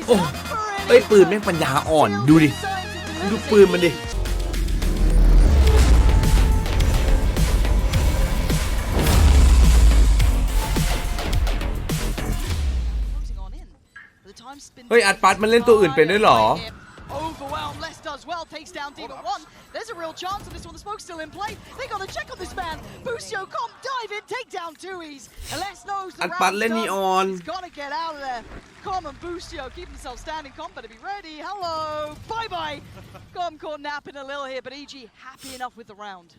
โอ้เอ้ยปืนแม่งปัญญาอ่อนดูดิดูปืนมันดิเฮ้ยอัดปัดมันเล่นตัวอื่นเป็นด้วยหรอOverwhelmed, Les does well, takes down Demon 1. There's a real chance of this one. The smoke's still in play. They got to check on this man. Busio comp, dive in, take down Tui's. And Les knows the round's done. He's got to get out of there. Com and Busio keep themselves standing. Com better be ready. Hello. Bye-bye. Com caught napping a little here, but EG happy enough with the round.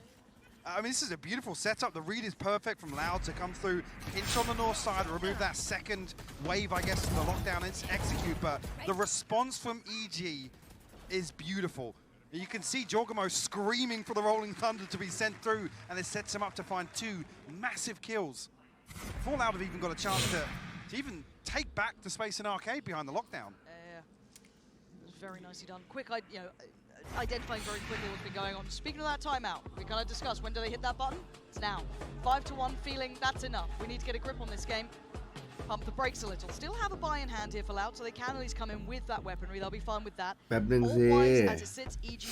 I mean, this is a beautiful setup. The read is perfect from Loud to come through, pinch on the north side, remove that second wave, I guess, of the lockdown and execute. But the response from EG is beautiful. You can see Jorgamo screaming for the Rolling Thunder to be sent through, and it sets him up to find 2 massive kills. Before Loud have even got a chance to even take back the space in arcade behind the lockdown. Yeah, it was very nicely done. Quick, identifying very quickly what's been going on. Speaking of that timeout, we kind of discussed when do they hit that button? It's now. 5-1, feeling that's enough. We need to get a grip on this game. Pump the brakes a little. Still have a buy in hand here for Loud, so they can at least come in with that weaponry. They'll be fine with that. All-wise, as it sits, EG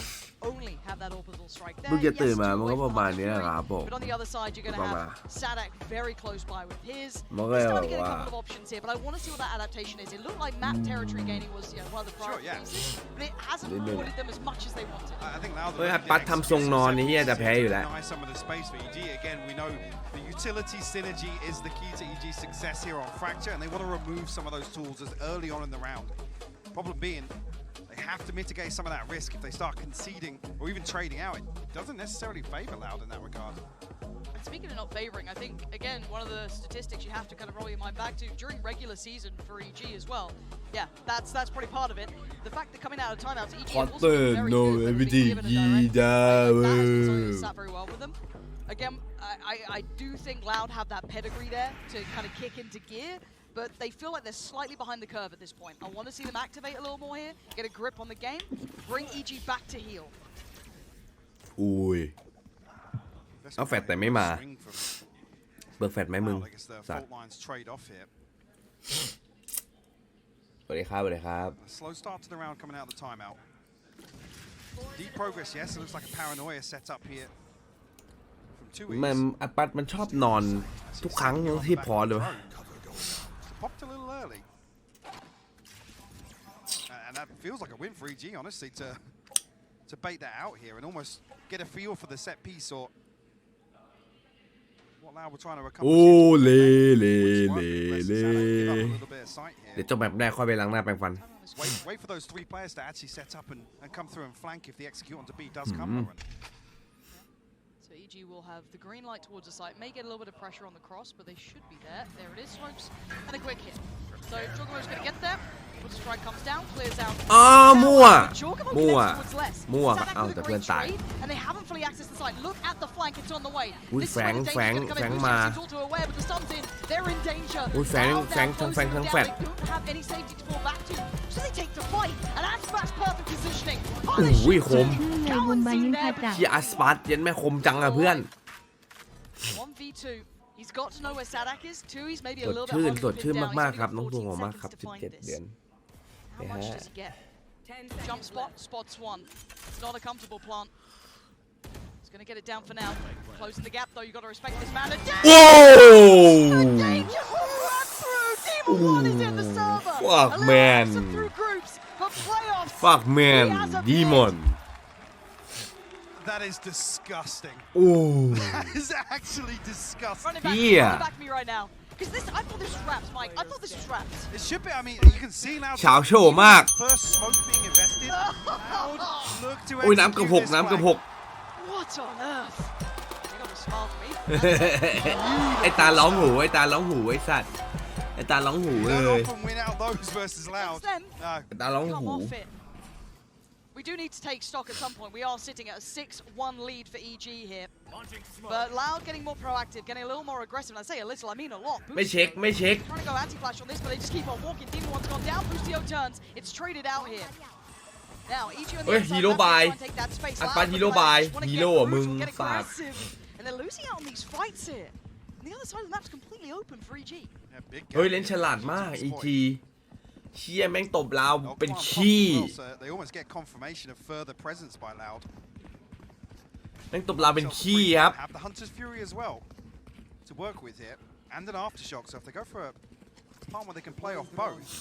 only have that orbital strike there. Yes, but on the other side, you're going to have Sadak very close by with his. He's starting to get a couple of options here, but I want to see what that adaptation is. It looked like map territory gaining was one of the priority pieces, but it hasn't rewarded them as much as they wanted. I think Loud เฮ้ยปัดทำทรงนอนนี่จะแพ้อยู่แล้ว some of the space for EG. Again, we know the utility synergy is the key to EG's success here on Fracture, and they want to remove some of those tools as early on in the round. Problem being, they have to mitigate some of that risk. If they start conceding or even trading out, it doesn't necessarily favor Loud in that regard. And speaking of not favoring, I think, again, one of the statistics you have to kind of roll your mind back to during regular season for EG as well. Yeah, that's probably part of it. The fact that coming out of timeouts, EG have also been very good at being given a direct. That has been sat very well with them. Again, I do think Loud have that pedigree there to kind of kick into gear, but they feel like they're slightly behind the curve at this point. I want to see them activate a little more here, get a grip on the game, bring EG back to heel. อุ้ยเอาแฟดแต่ไม่มาเบิกแฟดไหมมึงสัตว์สวัสดีครับสวัสดีครับ Slow start to the round coming out of the timeout. Deep progress, yes. It looks like a paranoia set up here. มันอัดปัดมันชอบนอนทุกครั้งที่พอเลย Popped a little early, and that feels like a win for EG, honestly, to bait that out here and almost get a feel for the set piece or what Loud were trying to accomplish. โอ้เล่เดี๋ยวจบแบบแรกค่อยไปล้างหน้าแปรงฟัน Wait for those 3 players to actually set up and come through and flank if the execute onto B does come. EG will have the green light towards the site. May get a little bit of pressure on the cross, but they should be there. There it is, smokes, and a quick hit. So Jorgamo's going to get there. The strike comes down, clears out. มั่วแต่เพื่อนตาย And they haven't fully accessed the site. Look at the flank; it's on the way. อุ้ยแฝงมา They're in danger. อุ้ยแฝงทั้งแฟด Don't have any safety to fall back to, so they take the fight. And that's perfect positioning. อุ้ยคมที่อัสปาร์ตเย็นแม่คมจังอะเพื่อน 1v2. He's got to know where Sadak is. Tui's maybe a สด little ชื่น bit สดชื่นมากๆครับน้องตัวงมากครับ17 เดือน How much does he get? Jump spot, spots one. It's not a comfortable plant. He's going to get it down for now. Closing the gap though, you got to respect this man. Whoa! Demon 1 is in the server. Fuck man. Through groups for playoffs. Fuck man, Demon. That is disgusting. Ooh. That is actually disgusting. Run it back to me right now. Because I thought this was wraps, Mike. I thought this was wraps. It should be. I mean, you can see now. เฉาโฉมมาก First smoke being invested. Look to อุ้ยน้ำกระหก What on earth? You got a smile for me. ไอ้ตาร้องหูไอ้สัตว์ไอ้ตาร้องหูเลย win out those versus Loud. ไอ้ตาร้องหู We do need to take stock at some point. We are sitting at a 6-1 lead for EG here. But Loud getting more proactive, getting a little more aggressive. And I say a little, I mean a lot. ไม่เช็ค Trying to go anti-flash on this, but they just keep on walking. Demon 1's gone down. Busio turns. It's traded out here. Now, EG on the outside, hero buy. take that space. อัดปัดฮีโร่บายฮีโร่อะมึงฝาก And they're losing out on these fights here. And the other side of the map's completely open for EG. เฮ้ยเล่นฉลาดมาก EG เชี่ยแม่งตบเราเป็น Well, ขี้ they almost get confirmation of further presence by Loud. แม่งตบเราเป็นขี้ครับ Have the Hunter's Fury as well to work with here, and an aftershock. So if they go for a part where they can play off both,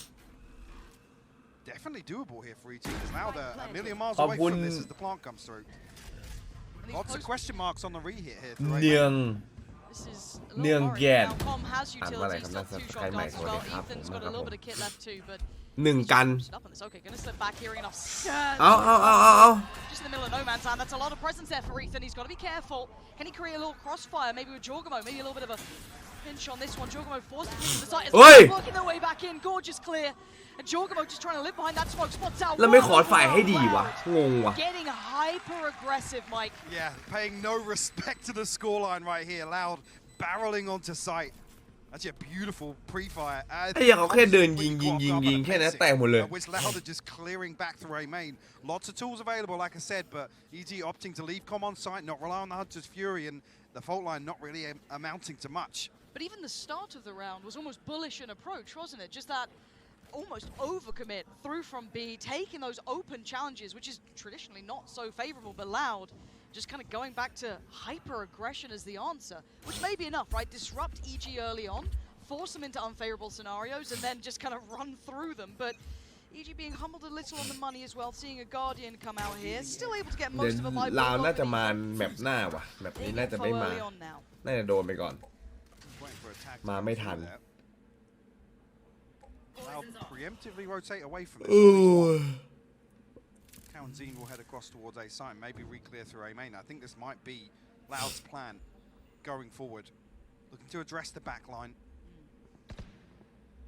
definitely doable here for EG. Because Loud a million miles away from this as the plant comes through. Lots of question marks on the reheat here. เนือง This is a เนือง little แก worrying. น Now Com has อ่านว่าอะไรครับ utilities, น่า still จะ two ใคร shot ใหม่ guards ส as วัสดี well. ครับผม Ethan's นะ got ค a รับ little ผม bit of kit left too, but หนึ่งกัน up on this. Okay, gonna slip back here enough. เอา Just in the middle of no man's land. That's a lot of presence there for Ethan. He's got to be careful. Can he create a little crossfire? Maybe with Jorgamo. Maybe a little bit of a pinch on this one. Jorgamo forced to the side. Oi! Working their way back in. Gorgeous clear. And Jorgamo just trying to live behind that smoke. Spots out. แล้วไม่ขอฝ่ายให้ดีวะงงวะ Getting hyper aggressive, Mike. Yeah, paying no respect to the scoreline right here. Loud barreling onto site. Actually a beautiful pre-fire. ไอ้อย่างเขาแค่เดินยิงแค่นั้นแตกหมดเลย Which Loud are just clearing back through A main. Lots of tools available, like I said, but EG opting to leave Com on site, not rely on the Hunter's Fury, and the fault line not really amounting to much. But even the start of the round was almost bullish in approach, wasn't it? Just that almost overcommit through from B, taking those open challenges, which is traditionally not so favorable, but Loud just kind of going back to hyper-aggression as the answer, which may be enough, right? Disrupt EG early on, force them into unfavorable scenarios, and then just kind of run through them. But EG being humbled a little on the money as well, seeing a Guardian come out here, still able to get เดี๋ยว most of a buy. ลาวน่าจะมาแมปหน้าว่ะแมปนี้น่าจะไม่มา early on now. น่าจะโดนไปก่อน Waiting for a tag มา to ไม่ come ทัน through there. Loud preemptively rotate away from เอ this. อ Cow and Zine will head across towards A side, maybe re-clear through A main. I think this might be Loud's plan going forward. Looking to address the back line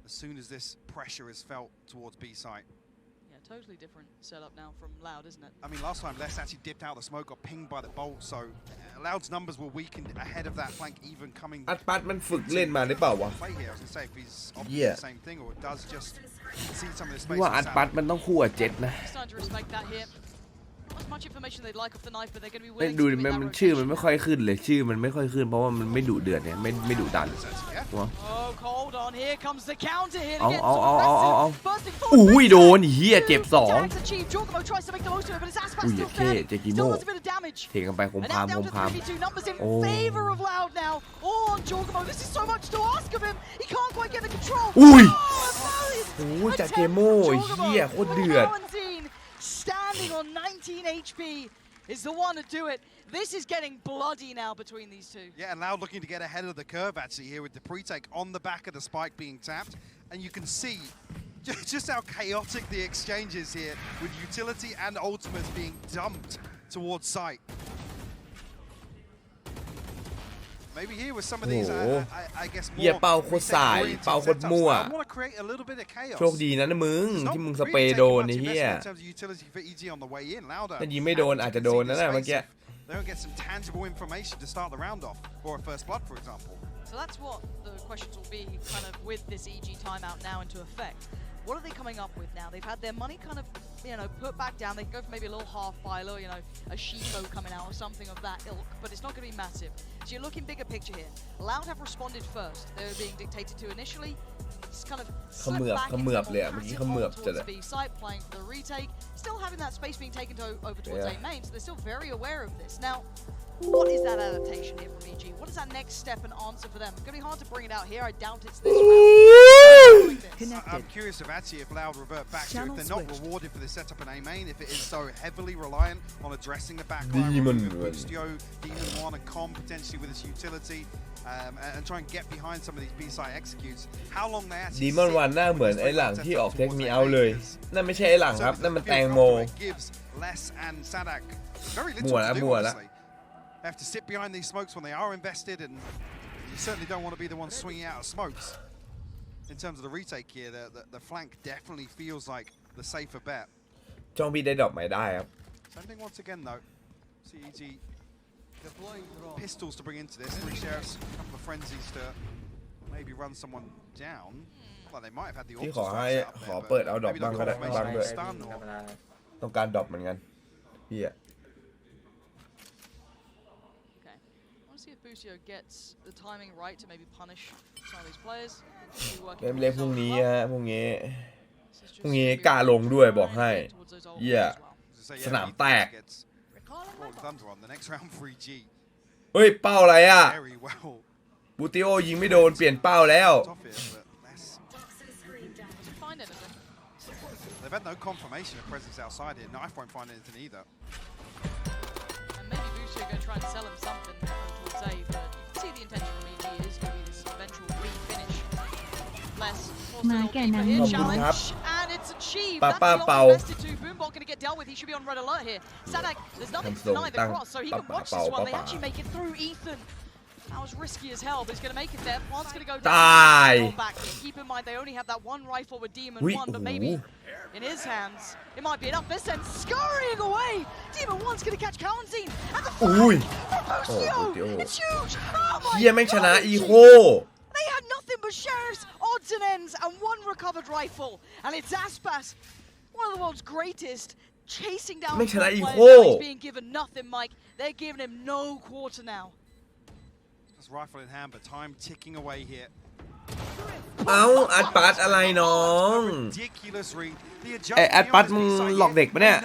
as soon as this pressure is felt towards B site. Yeah, totally different setup now from Loud, isn't it? I mean, last time Les actually dipped out the smoke, got pinged by the bolt, so Loud's numbers were weakened ahead of that flank even coming. อัดปัดมันฝึกเล่นมาได้เปล่าวะ Play here. I was gonna say if he's opting Yeah. the same thing or does just see some of the พี่ space. ว่าอัดปัดมันต้องคู่กับเจ็ตนะ Starting to respect that here. Not as much information they'd like off the knife, but they're going to be ไม่ willing ดู to ดิ commit มัน that ชื่อมัน rotation. ไม่ค่อยขึ้นเลยชื่อมันไม่ค่อยขึ้นเพราะว่ามันไม่ดุเดือดเนี่ยไม่ดุดัน Yeah. วะ Oh, hold on. Here comes the counter here to Ow, get ow, some ow, ow, ow, ow. aggressive. Bursting อุ้ย forward. โดนเฮียเจ็บสอง Tags achieved. Jorgamo tries to make the most of it, but his Aspas อุ้ย still เท่ dead. เจกิโม Still does a bit of damage. เทกันไปคม And คาม now ค down ม to คาม 3v2 numbers in Oh. favor of Loud now. Oh, on Jorgamo. This is so much to ask of him. He can't quite get the control. อุ้ย Oh, a valid โอ้ยจาก attempt เกโม from เฮีย Jorgamo. โคตรเดือด But Valentine standing on 19 HP is the one to do it. This is getting bloody now between these two. Yeah, and Loud looking to get ahead of the curve actually here with the pre-take on the back of the spike being tapped. And you can see just how chaotic the exchange is here with utility and ultimates being dumped towards site. Maybe here with some of these, I guess, เฮีย more เป้าโคตรสาย retake-oriented เป้าโคตร setups. มั่ว I want to create a little bit of chaos. โชคดีนะมึง It's not ที่มึง really สเปรย์โด taking น much ไอ้เฮีย investment in terms of utility for EG on the way in. Louder. ถ้ายิงไม่โดนอาจจะโดนนะเมื่อกี้ They don't get some tangible information to start the round off, or a first blood, for example. So that's what the questions will be kind of with this EG timeout now into effect. What are they coming up with now? They've had their money kind of, put back down. They can go for maybe a little half filer, a Shibo coming out or something of that ilk, but it's not going to be massive. So you're looking bigger picture here. Loud have responded first. They were being dictated to initially. Just kind of slip back into the more passive hold towards B site, playing for the retake. Still having that space being taken over towards A main, so they're still very aware of this. Now, what is that adaptation here from EG? What is that next step and answer for them? It's going to be hard to bring it out here. I doubt it's this round. I'm curious of actually if Loud revert back to if Channel they're not switched. rewarded for this setup in A main, if it is so heavily reliant on addressing the backline, Demon removing One. Boostio, Demon 1 and Com potentially with its utility, and try and get behind some of these B-side executes. How long they ดี actually มอน sit วันหน้าเหมือนไอ้หลังที่ออกเทคมีเอาเลย นั่นไม่ใช่ไอ้หลังครับ นั่นมันแตงโม gives Les and Sadak very little Mua to đã, do, mua đã. honestly. They have to sit behind these smokes when they are invested, and you certainly don't want to be the one swinging out of smokes. In terms of the retake here, the flank definitely feels like the safer bet. จ้องพี่ได้ดอกไม้ได้ครับ Same thing once again, though. CEG pistols to bring into this. 3 sheriffs, a couple of frenzies to maybe run someone down. Well, they might have had the ที่ auto ขอให้ strikes out ขอ there, เปิด but เอาดอก maybe บ้าง the ก็ได้ confirmation บ้างด้วย of stun or ต้องการดอกเหมือนกันพี่อะ Okay. I want to see if Busio gets the timing right to maybe punish some of these players. เกมเล่นพรุ่งนี้ฮะพรุ่งนี้ พรุ่งนี้กล้าลงด้วยบอกให้เหี้ย สนามแตก เฮ้ยเป้าอะไรอ่ะบูติโอยิงไม่โดนเปลี่ยนเป้าแล้ว They've had no confirmation of presence outside here. Knife won't find anything either. And maybe Busio going to try and sell him something towards A, but you can see the intention from EG is going to be this eventual refinish. Less here, challenge, and it's achieved. That's the invested to Boombot going to get dealt with. He should be on red alert here. Sadak, there's nothing to deny the cross, so he can watch this one. They actually make it through Ethan. That was risky as hell, but he's going to make it there. Plant's going to go down. Back. Keep in mind, they only have that one rifle with Demon 1, but maybe in his hands, it might be enough. This end scurrying away. Demon 1's going to catch Kalanzine. And the flag from Busio. It's huge. Oh my God. They had nothing but sheriffs, odds and ends, and one recovered rifle. And it's Aspas, one of the world's greatest, chasing down players. He's being given nothing, Mike. They're giving him no quarter now. Just rifle in hand, but time ticking away here. เอ้าอัดปัดอะไรน้องไออัดปัดมึงหลอกเด็กปะเนี่ย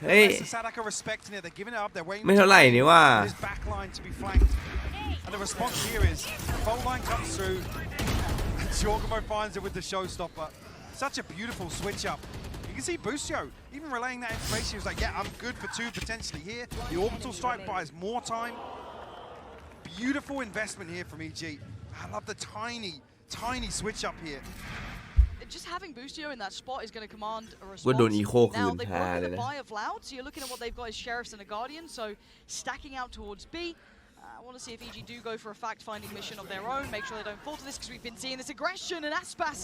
เฮ้ยไม่เท่าไหร่นี่ว่า And the response here is fault line comes through. Giorgamo finds it with the showstopper. Such a beautiful switch up. You can see Busio even relaying that information. He was like, "Yeah, I'm good for 2 potentially here." The orbital strike buys more time. Beautiful investment here from EG. I love the tiny switch up here. Just having Busio in that spot is going to command a response. ว่าโดนอีโคคื Now น they've แพ้ broken เลย the นะ buy of Loud, so you're looking at what they've got as sheriffs and a guardian, so stacking out towards B. I want to see if EG do go for a fact-finding mission of their own. Make sure they don't fall to this because we've been seeing this aggression, and Aspas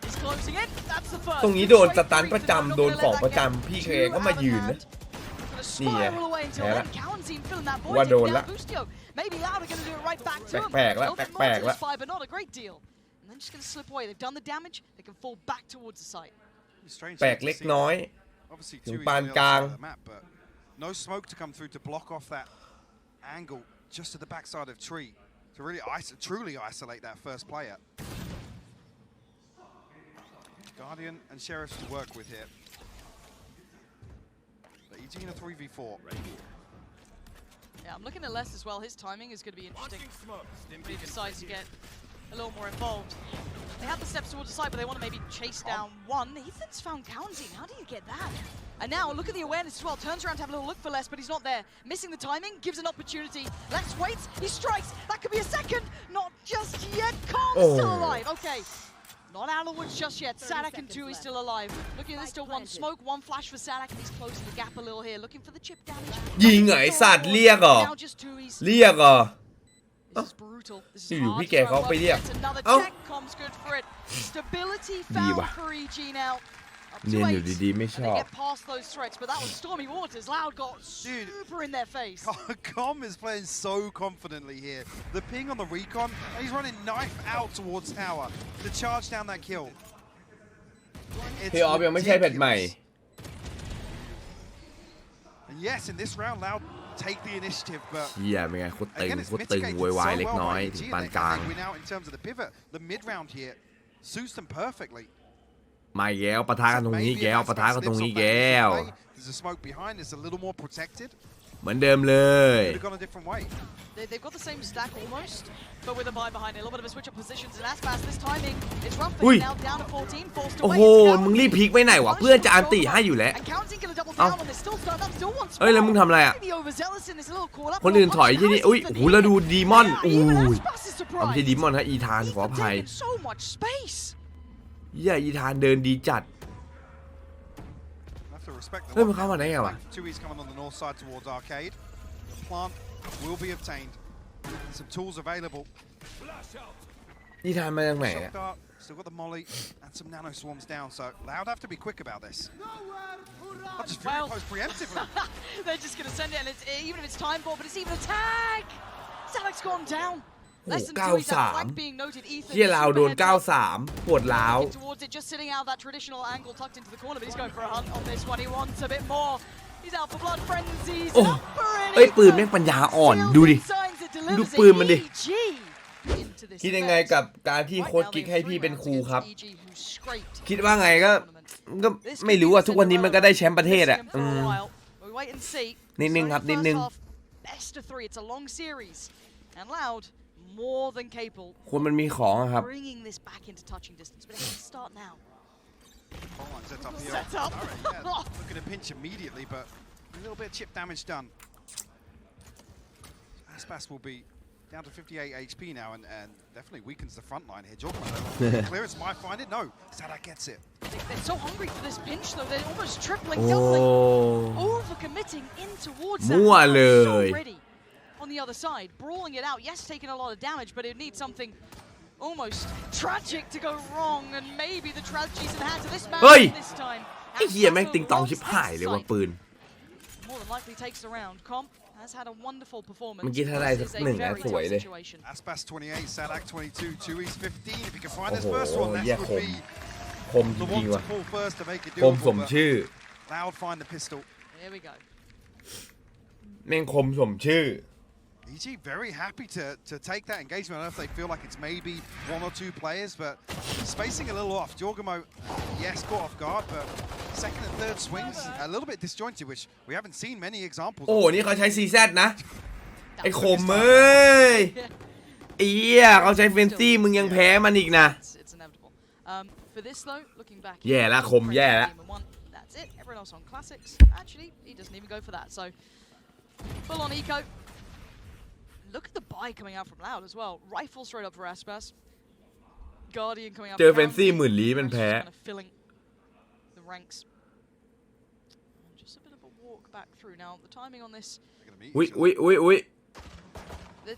is closing in. That's the first. ตรงนี้โดนสตันประจำโดนของประจำพี่เคก็มายืนนะนี่ไงแพ้ละว่าโดนละ Maybe Loud are going to do it right back to him. แปลกๆละแปลกๆละ but not a great deal. And then just going to slip away. They've done the damage. They can fall back towards the site. แปลกเล็กน้อยถึงปานกลาง No smoke to come through to block off that angle just to the backside of Tree to really truly isolate that first player. Guardian and Sheriffs to work with here. But EG in a 3v4. Yeah, I'm looking at Les as well. His timing is going to be interesting. If he decides to get a little more involved. They have the steps towards the side, but they want to maybe chase down one. Ethan's found Kalanzine. How do you get that? And now, look at the awareness as well. Turns around to have a little look for Les, but he's not there. Missing the timing, gives an opportunity. Les waits, he strikes. That could be a second. Not just yet. Calm's still alive. Okay. Not out of the woods just yet. Sadak and Tui still alive. Looking at this, still one smoke, one flash for Sadak, and he's closing the gap a little here. Looking for the chip damage. ยิงไงสัตว์เรียกเหรอ Now just Tui's. เรียกเหรอ This is brutal. This is อยู่ hard พี่ to แกเขาไปเรียก get another เอ้า check. Com's good for it. Stability ดี found ว่ะ for EG now. Up เนียน to อยู่ 8. ดีๆไม่ช And อ they บ get past those threats, but that was Stormy Waters. Loud got super in their face. Com is playing so confidently here. The ping on the recon, and he's running knife out towards tower to charge down that kill. พี่ออฟยังไม่ใช่แพทใหม่ And yes, in this round, Loud take the initiative, but เฮียเป็นไงโคตรตึง again, โค it's ตรตึง mitigated โวยวาย so เล็ก well น้อย by ถึ EG. งปาน They กลาง can win out in terms of the pivot. The mid round here suits them perfectly. มาอีกแล้วปะทะกันตรงนี้อีกแล้วปะทะกันตรงนี้อีกแล้ว There's a smoke behind. It's a little more protected. เหมือนเดิมเลย Could have gone a different way. They've got the same stack almost, but with a buy behind it. A little bit of a switch of positions. And Aspas, this timing, it's rough. Ui. Now down to 14, forced โอ้ away. โหมึงรีบพลิกไปไหนวะเพื่อนจะอันติให้อยู่แล้ว And Kalanzine gonna double เอ้า down on this. Still stunned up, still wants เอ้ยแล้วมึงทำอะไรอ่ะ maybe overzealous in this little call up. คนอื่นถอยที่นี่อุ้ยโอ้โหแล้วดูดีมอน Yeah, อุ้ even ย Aspas is เอาไม่ใช่ surprised. ดีมอนฮะอีธานขออ Ethan ภัย taking so much space. เฮียอีธานเดินดีจัด Have to respect the เฮ้ยมันเข้ามาได้ไงวะ Tui's coming on the north side towards Arcade. The plant will be obtained. Some tools available. อีธานมาจากไหน Shock อ่ะ dart, still got the molly, and some nano swarms down. So Loud have to be quick about this. I'll just Well. post preemptively. They're just gonna send it, and it's even if it's time bomb, but it's even a tag. Sadak's gone down. Less than 2, he's that flag being noted. Ethan เฮียลาวโดน 93 ปวดล้าว towards it, just sitting out that traditional angle tucked into the corner, but he's going for a hunt on this one. He wants a bit more. He's out for blood frenzies. โอ้ Up for it. เอ้ยปืนแม่งปัญญาอ่อนดูดิ Signs it delivers ดูปืนมันดิ EG into this คิดยังไง event. กับการที่ Right โค้ช now, กิ๊ก they ให้ have พี่ three เป็น rounds ครูครับ against EG, who scraped คิดว่าไงก็ the tournament. ก็ไม่รู้อะทุกวันนี้มันก็ได้แชมป์ประเทศอะนิดนึงครับนิดนึง Best of 3. It's a long series, and Loud more than capable. คนมันมีของครับ Bringing this back into touching distance, but it can start now. Set up here. Set up. Right, yeah. Looking to pinch immediately, but a little bit of chip damage done. Aspas will be down to 58 HP now, and definitely weakens the front line here. Jordan, clearance might find it. No, Sadak gets it. They're so hungry for this pinch, though. They're almost tripling, doubling, over-committing in towards that. So ready on the other side, brawling it out. Yes, taking a lot of damage, but it needs something almost tragic to go wrong, and maybe the tragedies in the hands of this man this time. ไอ้เหี้ยแม่งติงตองชิบหายเลยว่ะปืน More than likely takes the round. Comp has had a wonderful performance. เมื่อกี้ถ้าได้สักหนึ่งนะสวยเลย Aspas 28, Sadak 22, Chewy's 15. If he can find this first one, that would be คมจ the ริง one ๆ to ว่ะ pull first to make it คมสม doable. ชื่อ Loud find the pistol. Here we go. แม่งคมสมชื่อ EG very happy to take that engagement. I don't know if they feel like it's maybe one or two players, but spacing a little off. Jorgamo, yes, caught off guard, but second and third swings a little bit disjointed, which we haven't seen many examples โอ้ of. นี่เขาใช้ CZ นะ ไอ้คมเอ้ยไอ้เหี้ยเขาใช้เฟนซี่มึงยังแพ้มันอีกนะ It's inevitable. For this though, looking back. แย่ละคมแย่ละ That's it. Everyone else on classics. Actually, he doesn't even go for that. So full on eco. Look at the buy coming out from Loud as well. Rifle straight up for Aspas. Guardian coming out. เจอเฟนซี่หมื่นลี้มันแพ้ Filling the ranks. Just a bit of a walk back through now. The timing on this. อุ้ย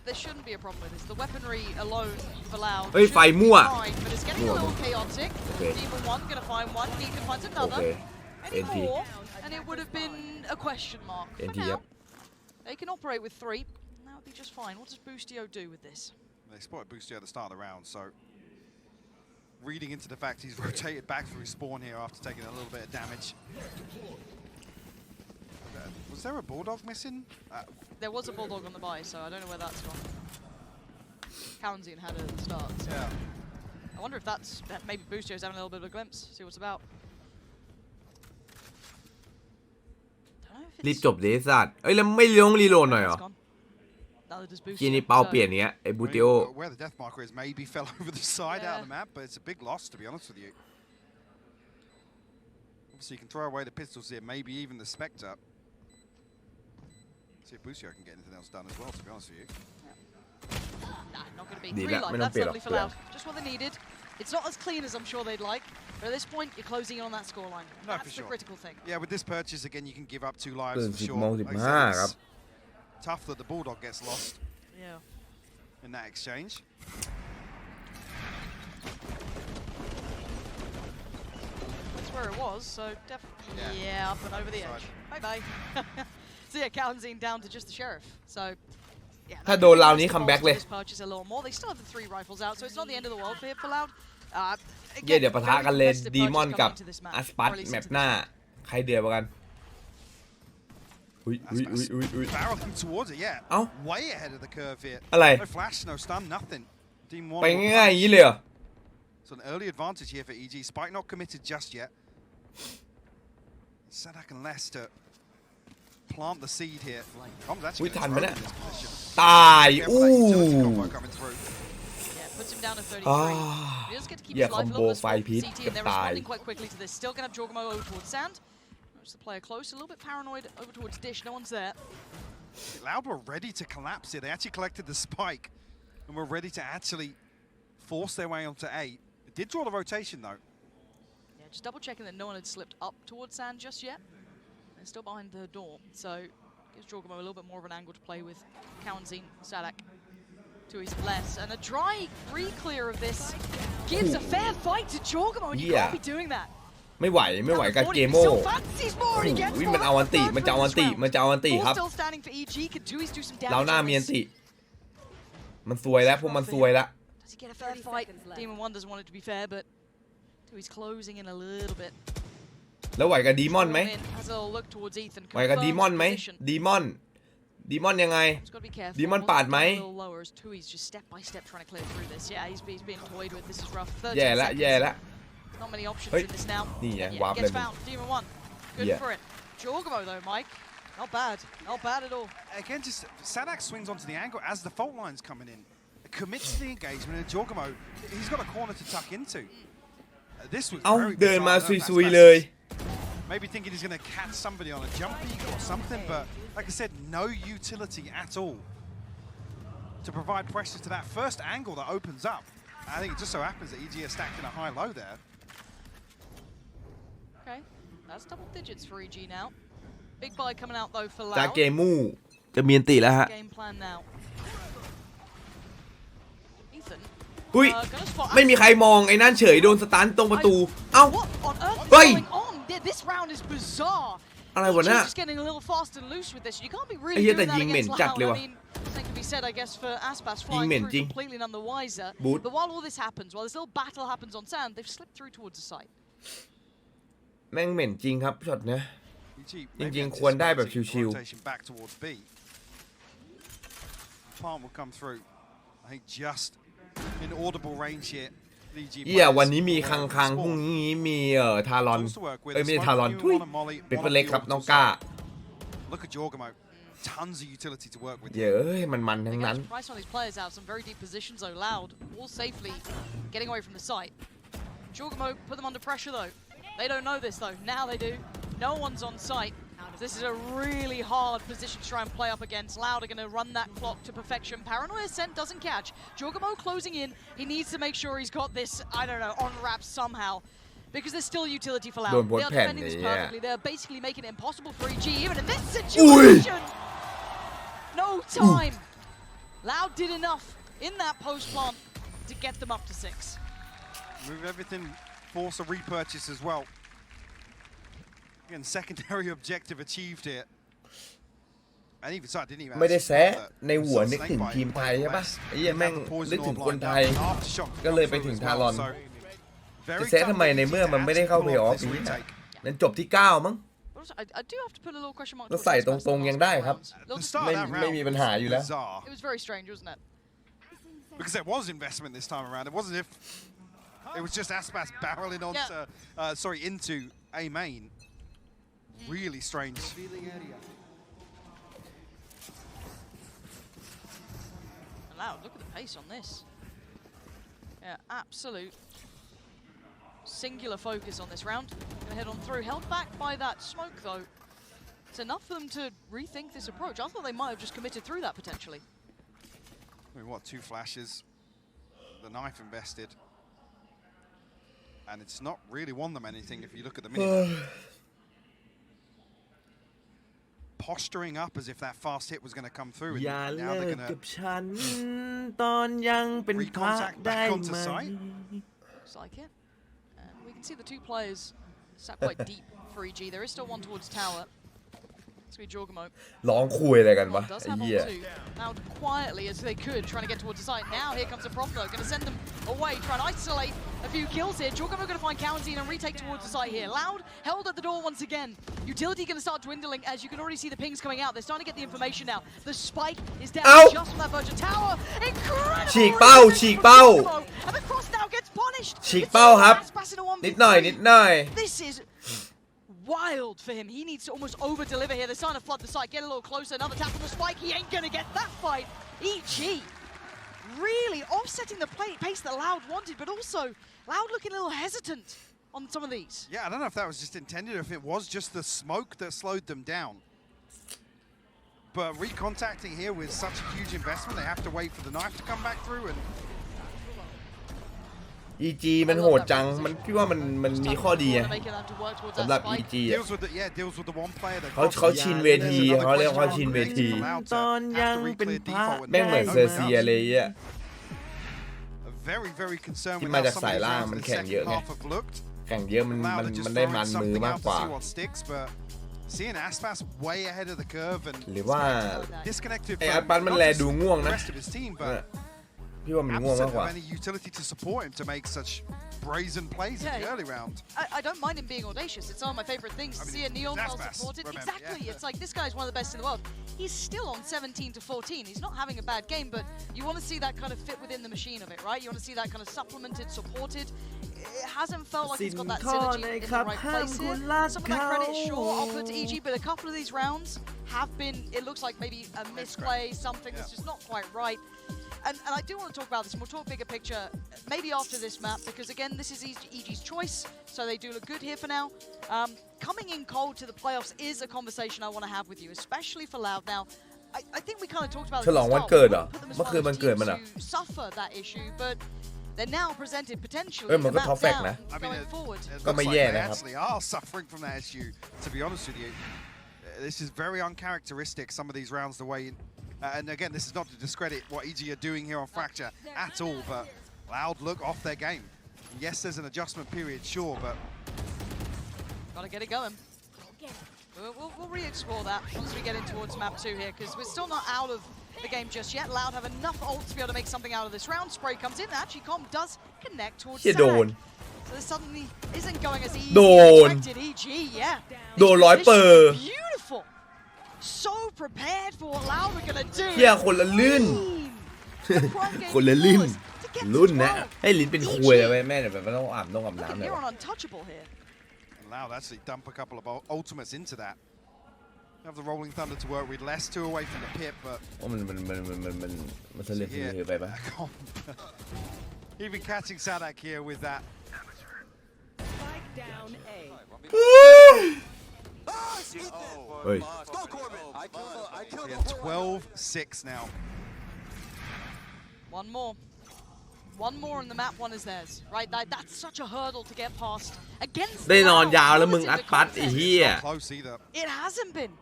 There shouldn't be a problem with this. The weaponry alone for Loud. เฮ้ยไฟมั่ว But it's getting a little chaotic. Okay. Demon 1 gonna find one. Deacon finds another. โอเค Any NT more? And it would have been a question mark. For NT, now, yep. they can operate with 3. That would be just fine. What does Boostio do with this? They spotted Boostio at the start of the round, so reading into the fact he's rotated back through spawn here after taking a little bit of damage. Was there a bulldog missing? There was a bulldog on the buy, so I don't know where that's gone. Kaunzian had it at the start. So Yeah. I wonder if that's maybe Boostio's having a little bit of a glimpse, see what's about. รีบจบเดซัดเอ้ยแล้วไม่รีโหลดหน่อยเหรอ ทีนี้เปาเปลี่ยนเนี้ยไอ้บูติโอ Where the death marker is maybe fell over the side out of the map, but it's a big loss to be honest with you. Obviously you can throw away the pistols here, maybe even the Spectre. See if Boostio can get anything else done as well, to be honest with you. Nah, not going to be 3 life. That's lovely for Loud. Just what they needed. It's not as clean as I'm sure they'd like, but at this point you're closing in on that scoreline. No, That's for the sure. critical thing. Yeah, with this purchase again, you can give up 2 lives for sure. 10 Like I said, it's ครับ tough that the bulldog gets lost Yeah. in that exchange. That's where it was, so definitely. Yeah, up and over the edge. Bye bye. So yeah, Kaunzian down to just the sheriff. So yeah. ถ้าโดนราวนี้คัมแบ็กเลย Purchase a little more. They still have the 3 rifles out, so it's not the end of the world for Loud. เดี๋ยวปะทะกันเลยดีมอนกับอัสปัสแมปหน้าใครเดือดกว่ากันอุ้ย Barreling towards it, yeah. เอ้า Way ahead of the curve here. อะไร No flash, no stun, nothing. Team 1 ไปง่ายๆอย่างนี้เลยเหรอ So an early advantage here for EG. Spike not committed just yet. Sadak and Les to plant the seed here. Com's actually Ui, gonna thành throw mà in this position. ตาย Careful อู้ that utility combo coming through. Yeah, puts him down to 33. อ่า He does get to keep อย่า his คอ life ม a โบ little bit ไฟ small. พิษ CT กั and บ they're ตาย responding quite quickly to this. Still gonna have Jorgamo over towards Sand. Just the player close, a little bit paranoid over towards Dish. No one's there. Loud were ready to collapse here. They actually collected the spike and were ready to actually force their way onto A. It did draw the rotation though. Yeah, just double checking that no one had slipped up towards Sand just yet. They're still behind the door, so gives Jorgamo a little bit more of an angle to play with. Kaunzian, Sadak to his left, and a dry re-clear of this gives a fair fight to Jorgamo, and you can't be doing that. ไม่ไหวกับเกโม่วิ่งมันเอาอันติมันจะเอาอันติครับเราหน้ามีอันติมันซวยแล้วพวกมันซวยแล้ว Does he get a fair fight? Demon 1 doesn't want it to be fair, but he's closing in a little bit. แล้วไหวกับดีมอนไหม Has a look towards Ethan. ไหวกับดีมอนไหมดีมอนยังไง ดีมอนปาดไหม He's just step by step trying to clear through this. Yeah, he's being toyed with. This is rough. แย่ละ Not many options Hey. in this now. นี่ไง Yeah, วาร์ปเล gets ยมึง found. Demon 1. Good Yeah. for it. Jorgamo though, Mike. Not bad. Not bad at all. Again, just Sadak swings onto the angle as the fault line's coming in. Commits to the engagement, and Jorgamo, he's got a corner to tuck into. This was เอ้า very เดินมา bizarre. ซุยๆเลย Maybe thinking he's going to catch somebody on a jump peak or something, but like I said, no utility at all to provide pressure to that first angle that opens up. I think it just so happens that EG are stacked in a high-low there. Okay. That's double digits for EG now. Big buy coming out though for จา Loud. เกมูจะมีอันติแล้วฮะ Game plan now. Ethan. อุ้ย Gonna spot ไม่มีใครมองไอ้นั่นเฉยโดนสตันตรงประตู เอ้า What on earth is Hey. going on? This round is bizarre. อะไรวะเนี่ย Just getting a little fast and loose with this. You can't be ไอ้ really เหี้ย doing แต่ that ยิงเหม็น against จัด Loud. เลย I ว่ะ mean, something can be said, I guess, for Aspas ยิง flying เหม็น through จริง completely none the wiser. บูท But while all this happens, while this little battle happens on sand, they've slipped through towards the site. แม่งเหม็นจริงครับช็อตเนี้ย EG จริงๆควรได้แบบชิวๆ rotation back towards B. Plant will come through. I think just in audible range here. เหี้ยวันนี้มีคังพรุ่งนี้มีทารอนเอ้ยไม่ใช่ทารอนทุยเป็นเปอร์เล็กครับน้องก้า Look at Jorgamo. Tons of utility to work with. เย้ยมันทั้ง They นั้น get price on these players out, some very deep positions though. Loud, all safely getting away from the site. Jorgamo put them under pressure though. They don't know this though. Now they do. No one's on site. This is a really hard position to try and play up against. Loud are going to run that clock to perfection. Paranoia Scent doesn't catch. Jorgamo closing in. He needs to make sure he's got this, I don't know, on wraps somehow. Because there's still utility for Loud. They are defending this perfectly. They're basically making it impossible for EG, even in this situation. No time. Loud did enough in that post plant to get them up to 6. Move everything, force a repurchase as well. Again, secondary objective achieved here. And even so, I didn't even ไม่ได้แซะในหัวนึกถึงทีมไทยใช่ปะไอ้เหี้ยแม่งนึกถึงคนไทยก็เลยไปถึงทารอนจะแซะทำไมในเมื่อมันไม่ได้เข้าเพลย์ออฟนี้นั่นจบที่9มั้ง I do have to put a little question mark. ก็ใส่ตรงๆยังได้ครับ ไม่มีปัญหาอยู่แล้ว It was very strange, wasn't it? Because there was investment this time around. It wasn't if it was just Aspas barreling onto, into A main. Really strange. Loud, look at the pace on this. Yeah, absolute singular focus on this round. Gonna head on through. Held back by that smoke though. It's enough for them to rethink this approach. I thought they might have just committed through that potentially. I mean, what, 2 flashes? The knife invested. And it's not really won them anything if you look at the minute. Posturing up as if that fast hit was going to come through. อย่า And เลิ now they're ก going กับ to ฉันตอนยังเป็นพระได้ไหม Looks like it. And we can see the 2 players sat quite deep for EG. There is still one towards tower. It's going to be Jorgamo. ร้องคุยอะไรกันวะ Does ไอ้ have เหี้ย on 2. Now quietly as they could, trying to get towards the site. Now here comes the problem though. Going to send them away, trying to isolate a few kills here. Jorgamo going to find County and retake towards the site here. Loud held at the door once again. Utility going to start dwindling as you can already see the pings coming out. They're starting to get the information now. The spike is down just from that Virgin Tower. Incredible! ฉีกเป้า And the cross now gets punished. ฉีกเป้าครับ Aspas in a 1v3. นิดหน่อย This is wild for him. He needs to almost over-deliver here. They're starting to flood the site. Get a little closer. Another tap on the spike. He ain't going to get that fight. EG really offsetting the pace that Loud wanted, but also Loud looking a little hesitant on some of these. Yeah, I don't know if that was just intended or if it was just the smoke that slowed them down. But recontacting here with such a huge investment, they have to wait for the knife to come back through. And EG มันโหดจังมันพี่ว่ามันมีข้อดีอะสำหรับ EG อะ deals with the one player that เขาชินเวทีเขาเรียกว่าชินเวทีตอนยังเป็นพระแม่งเหมือนเซอร์เซียเลยอะ very concerned ที่ with มา how จาก some สาย of these ล่าง rounds มั in น the แข่ง second เยอะไง half have looked. แข่งเยอะมันได้มันมือมากกว่า Seeing Aspas way ahead of the curve and หรือว่า disconnected ไอ้อัดปันมันแลดูง่วง the นะ rest of his team, but พี่ว่ามันง่วงมาก absent กว่า of any utility to support him to make such brazen plays in the early round. I don't mind him being audacious. It's one of my favorite things to see a Neon well supported. Exactly. It's like this guy's one of the best in the world. He's still on 17 to 14. He's not having a bad game, but you want to see that kind of fit within the machine of it, right? You want to see that kind of supplemented, supported. it hasn't felt like it's got that synergy in the right place here. Some of that credit, sure, I'll put to EG, but a couple of these rounds have been, it looks like maybe a misplay, something that's just not quite right. And I do want to talk about this, and we'll talk bigger picture maybe after this map, because again, this is EG's choice, so they do look good here for now. Coming in cold to the playoffs is a conversation I want to have with you, especially for Loud. Now, I think we kind of talked about it. ฉลองวันเกิดเหรอเมื่อคืนวันเกิดมันอ่ะ suffer that issue, but they're now presented potentially มันก็ท็อปแฟกต์นะ going forward. ก็ไม่แย่นะ They ครับ actually are suffering from that issue, to be honest with you. This is very uncharacteristic, some of these rounds, the way... and again, this is not to discredit what EG are doing here on Fracture at all, but Loud look off their game. Yes, there's an adjustment period, sure, but... Gotta get it going. We'll re-explore that once we get in towards map 2 here, because we're still not out of the game just yet. Loud have enough ult to be able to make something out of this round. Spray comes in. Actually, Com does connect towards Sadak. So this suddenly isn't going as easy as expected. EG, yeah. โดน100% Beautiful. So prepared for what Loud are gonna do. เหี้ยคนละลื่น คนละลื่นรุ่นนะให้ลิ้นเป็นคุยเลยแม่แบบไม่ต้องอาบน้ำเลย Loud actually dump a couple of ultimates into that. Have the rolling thunder to work with, less two away from the pit, but มันเสลือไปปะ even catching Sadak here with that. Down A. เฮ้ย 12-6 now. One more and the map one is theirs, right? That's such a hurdle to get past against. ได้นอนยาวแล้วมึงอัดปัดไอ้เหี้ย Close either. It hasn't been.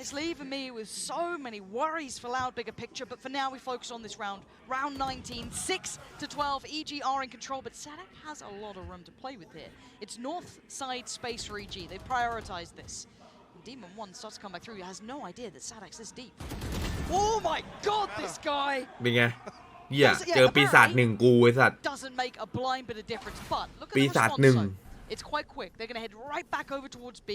It's leaving me with so many worries for Loud bigger picture, but for now we focus on this round. Round 19, 6-12. EG are in control, but Sadak has a lot of room to play with here. It's north side space for EG. They prioritized this. Demon 1 starts to come back through. He has no idea that Sadak's this deep. Oh my god, this guy! เป็นไงเหี้ยเจอปีศาจหนึ่งกูไอ้สัตว์ Doesn't make a blind bit of difference, but look at ปี the ศาจ response หนึ่ง zone. It's quite quick. They're going to head right back over towards B.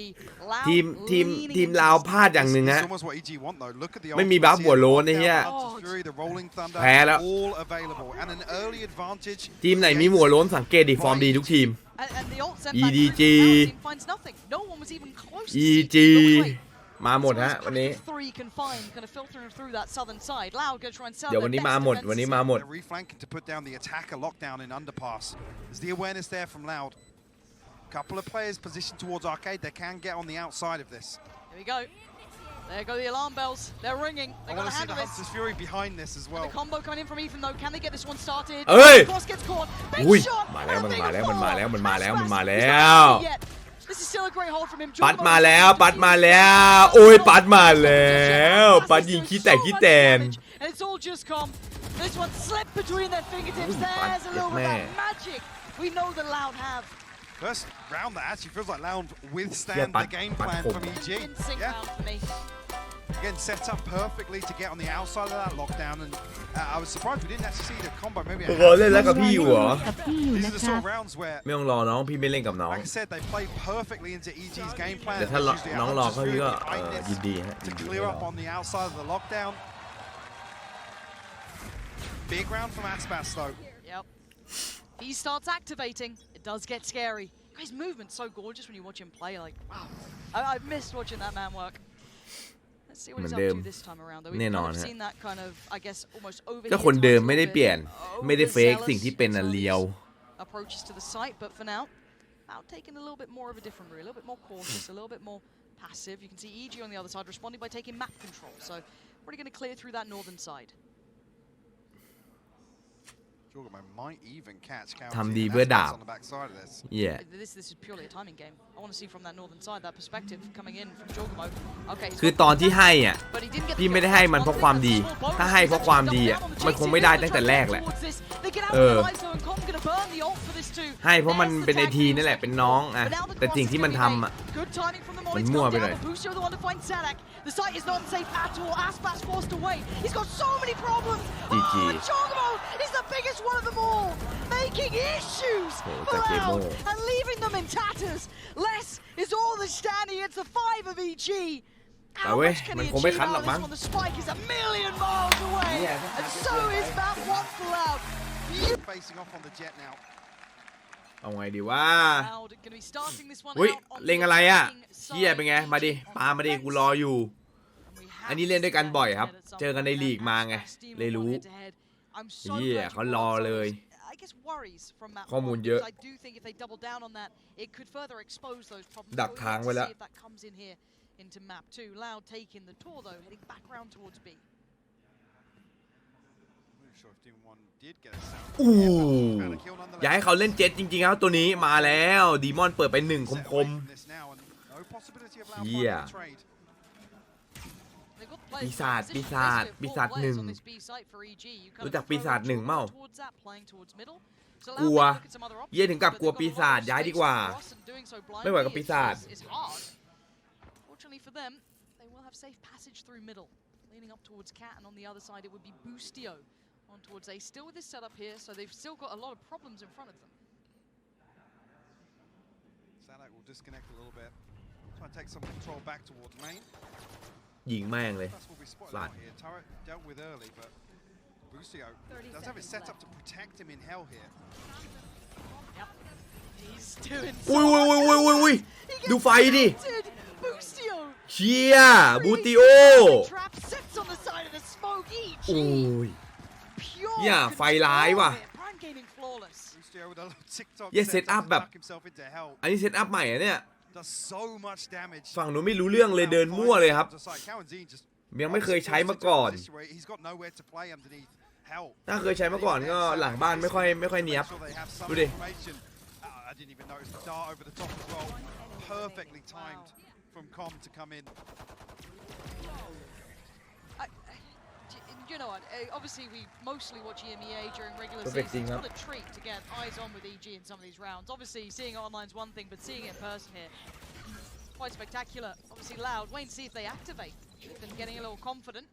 ทีมลาวพลาดอย่างหนึ่งฮะ It's almost what EG want though. Look at the ไม่มีบัฟหัวโล้นไอ้เหี้ย the rolling thunder, แพ้แล้ว all available and an early advantage. ทีมไหนมีหัวโล้นสังเกตดิฟอร์มดีทุกทีม And the ult sent EDG back through, the team finds nothing. No one was even close to EG CT. มาหมดฮะวันนี้ Three can find, kind of filtering through that southern side. Loud going to try and sell เดี๋ยววันนี้มาหมดวันนี้มาหมด They're reflanking to put down the attacker lockdown in underpass. There's the awareness there from Loud. Couple of players positioned towards arcade. They can get on the outside of this. Here we go. There go the alarm bells. They're ringing. I They're want going to to see the handle this. Hunter's Fury behind this as And well. the combo coming in from Ethan though. Can they get this one started? เอ้ย Cross gets caught. Big อุ้ย shot. มาแล้วมันมาแล้วมันมาแล้วมันมาแล้วมันมา He's แล้ not ว ready yet. This is still a great hold from him. ปัดมาแล้วปัดมาแล้วโอ้ยปัดมาแล้วปัดยิงขี้แตกขี้แตน And it's all just come. This one slipped between their fingertips. There's a little bit of that magic we know that Loud have. First round that actually feels like Loud withstand the game plan from EG. Convincing round for me. Again, set up perfectly to get on the outside of that lockdown, and I was surprised we didn't actually see the combo. Maybe รอเล่นแล้วกับพี่อยู่เหรอ these are the sort of rounds where, ไม่ต้องรอน้องพี่ไม่เล่นกับน้อง like I said, they play perfectly into EG's game plan. แต่ถ้าน้องรอเขาพี่ก็ยินดีฮะยิ to นดี clear up on the outside of the lockdown. Big round from Aspas though. Yep. He starts activating. It does get scary. His movement's so gorgeous when you watch him play. Like, wow. I've missed watching that man work. Let's see what he's up to this time around. Though we've kind of seen that kind of, I guess, almost over. ก็คนเดิมไม่ได้เปลี่ยนไม่ได้เฟกสิ่งที่เป็นน่ะเลียว approaches to the site, but for now, Loud taking a little bit more of a different route, a little bit more cautious, a little bit more passive. You can see EG on the other side responding by taking map control. So, really going to clear through that northern side. Jorgamo might even catch ทำดีเพื่อดาบ on the backside of this. Yeah. This is purely a timing game. I want to see from that northern side that perspective coming in from Jorgamo. Okay. คือตอนที่ให้อ่ะพี่ไม่ได้ให้มันเพราะความดีถ้าให้เพราะความดีอ่ะมันคงไม่ได้ตั้งแต่แรกแหละให้เพราะมันเป็นไอทีนั่นแหละเป็นน้องอ่ะแต่สิ่งที่มันทำอ่ะมันมั่วไปเลย The site is not safe at all. Aspas forced away. He's got so many problems. GG. Oh, Jorgamo is the biggest one of them all, making issues for Loud and leaving them in tatters. Less is all that's standing. It's the 5 of EG. How much can he achieve out of this one? The spike is a million miles away, and so is that one for Loud. Facing off on the jet now. เอาไงดีวะ Loud gonna be starting this one เฮ้ย out on เล็ง the อะไรอ่ะ attacking เชี่ยเป็นไง มาดิปามาดิ กูรออยู่ And we have อันนี้เล่นด้วยกันบ่อยครับ to see that เจอกันในลีกมาไง Steam เลยรู้ head-to-head. I'm so เหี้ย glad you เขารอ brought up เลย those, I guess, worries from that ข้อมูล one, เยอะ because I do think if they double down on that, it could further expose those problems. ดัก We'll ทาง wait ไว้ to แล้ว see if that comes in here into map 2. Loud taking the tour though, heading back round towards B. อู้อย่าให้เขาเล่นเจ็ตจริงๆครับตัวนี้มาแล้วดีมอนเปิดไป1คมๆเหี้ย ปีศาจปีศาจปีศาจหนึ่งรู้จักปีศาจหนึ่งเมั้ากลัวเย่ถึงกับกลัวปีศาจย้ายดีกว่าไม่ไหวกับปีศาจ Fortunately for them, they will have safe passage through middle, leaning up towards Cat, and on the other side it would be Boostio on towards A. Still with this setup here, so they've still got a lot of problems in front of them. Sadak will disconnect a little bit, try and take some control back towards main. ยิงแม่งเลย That's what we spotted out here. Turret dealt with early, but Boostio does have it set up to protect him in hell here. Yep. He's doing อุ้ยอุ้ยอุ้ยอุ้ยอุ้ยดูไฟดิ Boostio เชี่ยบูติโอ trap sets on the side of the smoke each. โอ้ย Pure อย่าไฟร้ายว่ะ Prime gaming flawless. Boostio with a little TikTok Yeah, set setup up to แบบ knock himself into hell. อันนี้เซตอัพใหม่อะเนี่ย Does so much damage. ฝั่งหนูไม่รู้เรื่องเลยเดินมั่วเลยครับ Cowanzine just ยังไม่เคยใช้มาก่อน He's got nowhere to play underneath hell. ถ้าเคยใช้มาก่อนก็หลังบ้านไม่ค่อยเนียบ ดูดิ I didn't even notice the dart over the top as well. Perfectly timed from Com to come in. You know what? Obviously, we mostly watch EMEA during regular Perfect season. It's thing, not a treat to get eyes on with EG in some of these rounds. Obviously, seeing it online is one thing, but seeing it in person here, quite spectacular. Obviously, Loud. Wait and see if they activate. They've been getting a little confident.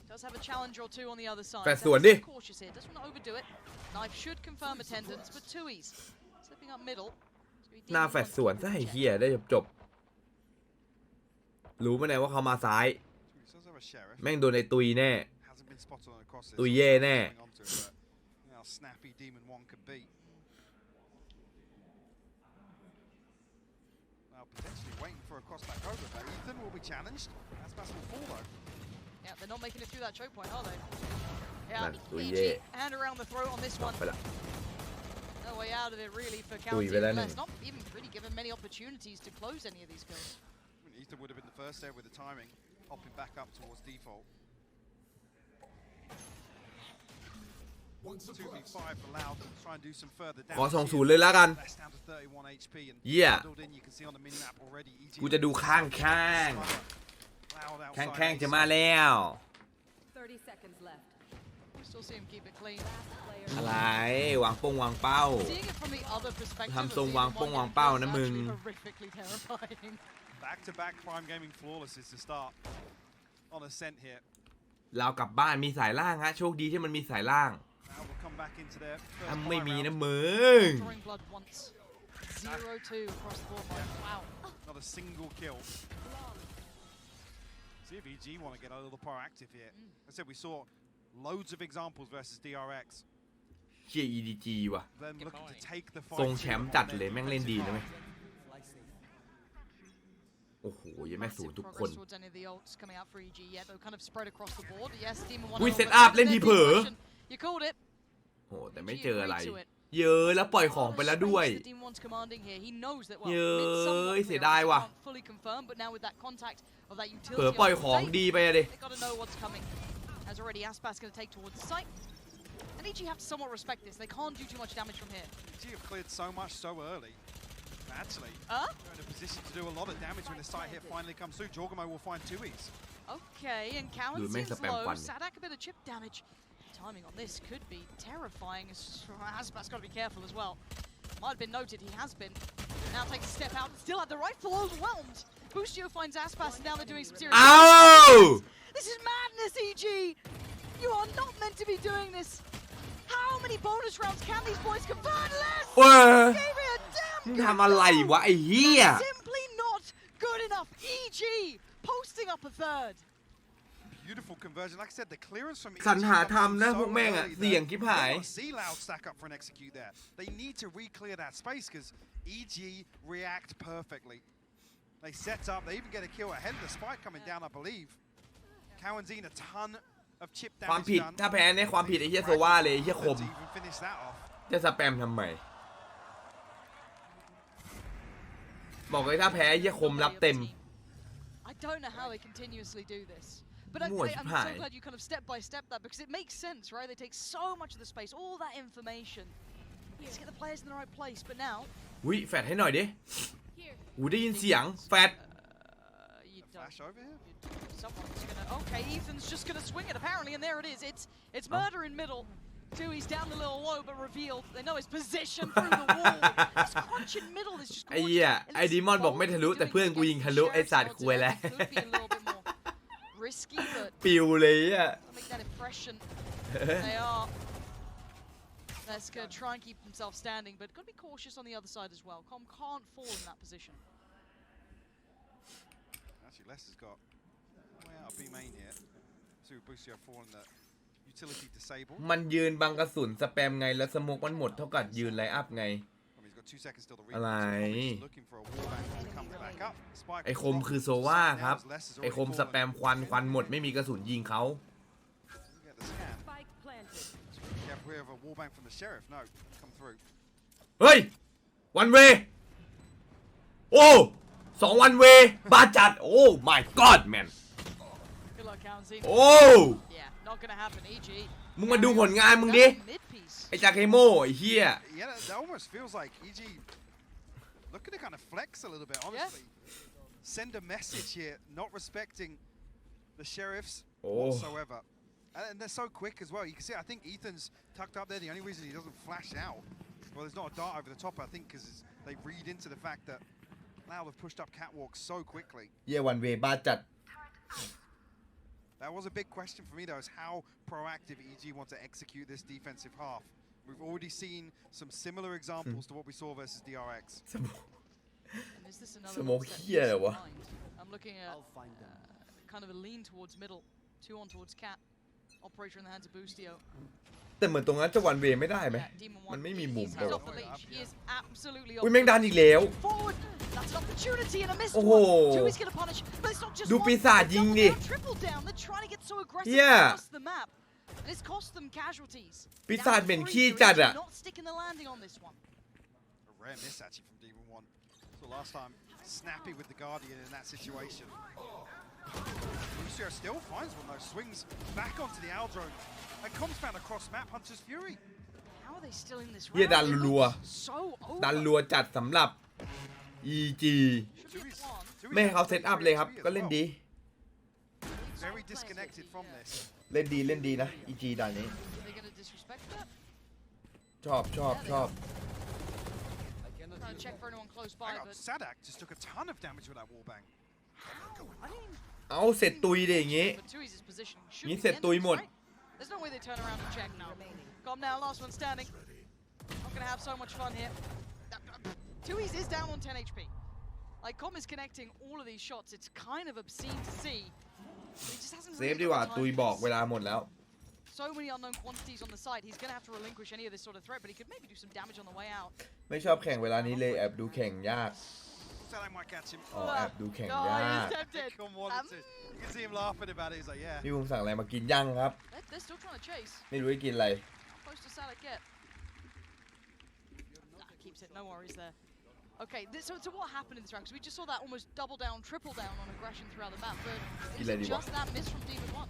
Does have a challenge or two on the other side. แฟดสวนดิ Cautious here. Doesn't want to overdo it. Knife should confirm attendance, but Tui's slipping up middle. หน้าแฟดสวนซะให้เฮียได้จบรู้ไหมเนี่ยว่าเขามาซ้าย แม่งโดนในตุยแน่ ตุยเย่แน่ Snappy Demon 1 could be. Now potentially waiting for a cross back over, but Ethan will be challenged. Aspas will fall though. Yeah, they're not making it through that choke point, are they? Yeah, That's EG yeah. hand around the throat on this one. ไปละ No way out of it really for Ui, County. vela Unless nè. not even really given many opportunities to close any of these kills. Ethan would have been the first there with the timing, hopping back up towards default. 2v5 for Loud to try and do some further ขอ damage. 2-0เลยแล้วกัน That's down to 31 HP and Yeah. bundled in, you can see on the minimap already. EG กูจะดูข้าง Loud ข้าง outside ข้าง ace. จะมาแล้ว 30 seconds left. We still see him keep it clean. อะไรวางวางเป้า Seeing it from the other perspective, ทำทรง of วาง Demon วาง One เป้า is นะมึง actually horrifically terrifying. Back-to-back Prime Gaming flawless is the start on Ascent here. เรากลับบ้านมีสายล่างฮะโชคดีที่มันมีสายล่าง Now we'll come back into their first ถ้าไม่ buy มี round. นะมึง Drawing blood once. 0-2 across the board. Wow. Not a single kill. See if EG want to get a little proactive here. I said we saw loads of examples versus DRX. เชีย EDG ว่ะ Then looking to take the ทรง fight แช to มป์ on จัด their เลยแม่งเล่นดี defensive นะไหม half. โอ้โหยังแม่งศูนย์ทุกคน Progress towards any of the ults coming out for EG yet, though kind of spread across the board. Yes, Demon One. อุ้ย over, เซตอัพ but เล่นที their เผลอ deflection. You called it. โอ้แต่ไม่เจออะไร เยอะแล้วปล่อยของไปแล้วด้วย The Demon One's commanding here. He knows that well. เย้ย it's somewhat เสีย clear. ดายว่ะ Can't fully confirm, but now with that contact of that เผลอ utility ปล่อย on ของ the ดีไปอะดิ they got to know what's coming. As already Aspas going to take towards the site. And EG have to somewhat respect this. They can't do too much damage from here. EG have cleared so much so early. Actually, Huh? they're in a position to do a lot of damage when the site hit finally comes through. Jorgamo will find 2Es. Okay, and Dude, Cowan makes seems a spam low. fun. Sadak a bit of chip damage. Timing on this could be terrifying. Aspas got to be careful as well. Might have been noted, he has been. Now takes a step out, still at the rifle, overwhelmed. Boostio finds Aspas, and now they're doing some serious อ้าว This is madness, EG! You are not meant to be doing this. How many bonus rounds can these boys convert? Less! เว้ย Gave it a damn มึง good ทำอะไร go. วะไอ้เหี้ย Simply not good enough. EG posting up a third. beautiful conversion. Like I said, the clearance from สรรหาทำนะ so พวกแม่งอะ early เสี่ยงชิบหาย they don't see Loud stack up for an execute there. They need to re-clear that space because EG react perfectly. They set up. They even get a kill ahead of the spike coming down, I believe. Cowanzine a ton of chip ความ damage ผิด done. ถ้าแพ้ในความผิดไอ้เหี้ยโซว่าเลยไอ้เหี้ยคม To even finish that off. จะสแปมทำไมบอกเลยถ้าแพ้ไอ้เหี้ยคมรับเต็ม I don't know how they continuously do this. But I'm มั่วชิบ so หาย glad you kind of step by step that because it makes sense, right? They take so much of the space, all that information. Let's get the players in the right place. But now, อุ้ยแฟดให้หน่อยดิอูได้ยินเสียงแฟด you don't. Flash over here. Someone's gonna. Okay, Ethan's just gonna swing it apparently, and there it is. It's murder in middle. Two, he's down the little low, but revealed. They know his position through the wall. This crunch in middle is just. ไอ้เหี้ยไอ้ดีมอนบอกไม่ทะลุแต่เพื่อนกูยิงทะลุไอ้สัตว์คุยแล้ว Risky, but ปิวเลยอ่ะ make that impression. They are. Let's go try and keep himself standing, but got to be cautious on the other side as well. Com can't fall in that position. Actually, Lester's got way out of B main here. So Busio falling the utility disabled. มันยืนบังกระสุนสแปมไงแล้วสโมกมันหมดเท่ากับยืนไลน์อัพไง He's got 2 seconds still to อะไร reach. Looking for a wallbang to come back up. Spike ไอ้คมคือโซว่าครับไอ้คมสแปมควันหมดไม่มีกระสุนยิงเขา Get the scan. Spike planted. Careful here of a wallbang from the sheriff. No, come through. เฮ้ยวันเวโอ้2 วันเวบ้าจัดโอ้ my god man Good luck, County. โอ้ Yeah, not gonna happen. EG. มึงมาดูผลงานมึงดิ Mid piece. ไอ้จากเคโมไอ้เหี้ย Yeah, that almost feels like EG looking to kind of flex a little bit, honestly. Send a message here, not respecting the sheriffs whatsoever. And they're so quick as well. You can see, I think Ethan's tucked up there. The only reason he doesn't flash out, well, there's not a dart over the top, I think, because they read into the fact that Loud have pushed up catwalk so quickly. เหี้ยวันเวบ้าจัด That was a big question for me, though, is how proactive EG want to execute this defensive half. We've already seen some similar examples to what we saw versus DRX. And is this another Smoke one set here, piece in what? mind? I'm looking at kind of a lean towards middle, 2 on towards Cat. Operator in the hands of Boostio. แต่เหมือนตรงนั้นจะวันเวไม่ได้ไหม Yeah, Demon มัน 1. ไม่มีมุม He's เลย off the leash. He is absolutely off อุ้ย the แม่งดัน leash. อีกแล้ว Forward. That's an opportunity and a missed โอ้โห one. Two, he's gonna punish, but it's not just ดู one. ปีศาจยิง Double ดิ down, triple down. They're trying to get so aggressive Yeah. across the map. And it's cost them casualties. ปีศาจ Down เหม็น three ขี้ for จัด EG, อ่ะ not sticking the landing on this one. A rare miss, actually, from Demon 1. So last time, snappy with the Guardian in that situation. Lucio still finds one, though. Swings back onto the Aldrone. And comes found across map, Hunter's Fury. How are they still in this เหี้ย round? ดัน It รัว looks so over. ดันรัวจัดสำหรับ EG Should be a one. ไม่ให้เขาเซตอัพเลยครับ ก็เล่นดี Very disconnected from this. เล่นดีนะ EG ด่านนี้ Are they gonna disrespect that? ชอบ Trying to check for anyone close by, Hang on, but Sadak just took a ton of damage with that wallbang. I mean, เอาเสร็จตุยดิอย่างงี้ but Tui's position should Nghĩ be sẽ the end of tui this, một. right? There's no way they turn around and check now. Calm down, last one standing. Not gonna have so much fun here. Tui's is down on 10 HP. Like, Com is connecting all of these shots. It's kind of obscene to see. He just hasn't เซฟ really ดีกว่า got the ตุย time บอก pace. เวลาหมดแล้ว So many unknown quantities on the side. He's gonna have to relinquish any of this sort of threat, but he could maybe do some damage on the way out. ไม่ชอบแข่งเวลานี้เลยแอบดูแข่งยาก Sadak might catch him. อ๋อแอบดูแข่ง Oh, ยาก he's tempted. Come on, you can see him laughing about it. He's like, yeah. พี่บุ้งสั่งอะไรมากินยังครับ They're still trying to chase. ไม่รู้จะกินอะไร How close does Salah get? Keeps it, no worries there. Okay, so what happened in this round? Because we just saw that almost double down, triple down on aggression throughout the map, but is it just that miss from Demon 1?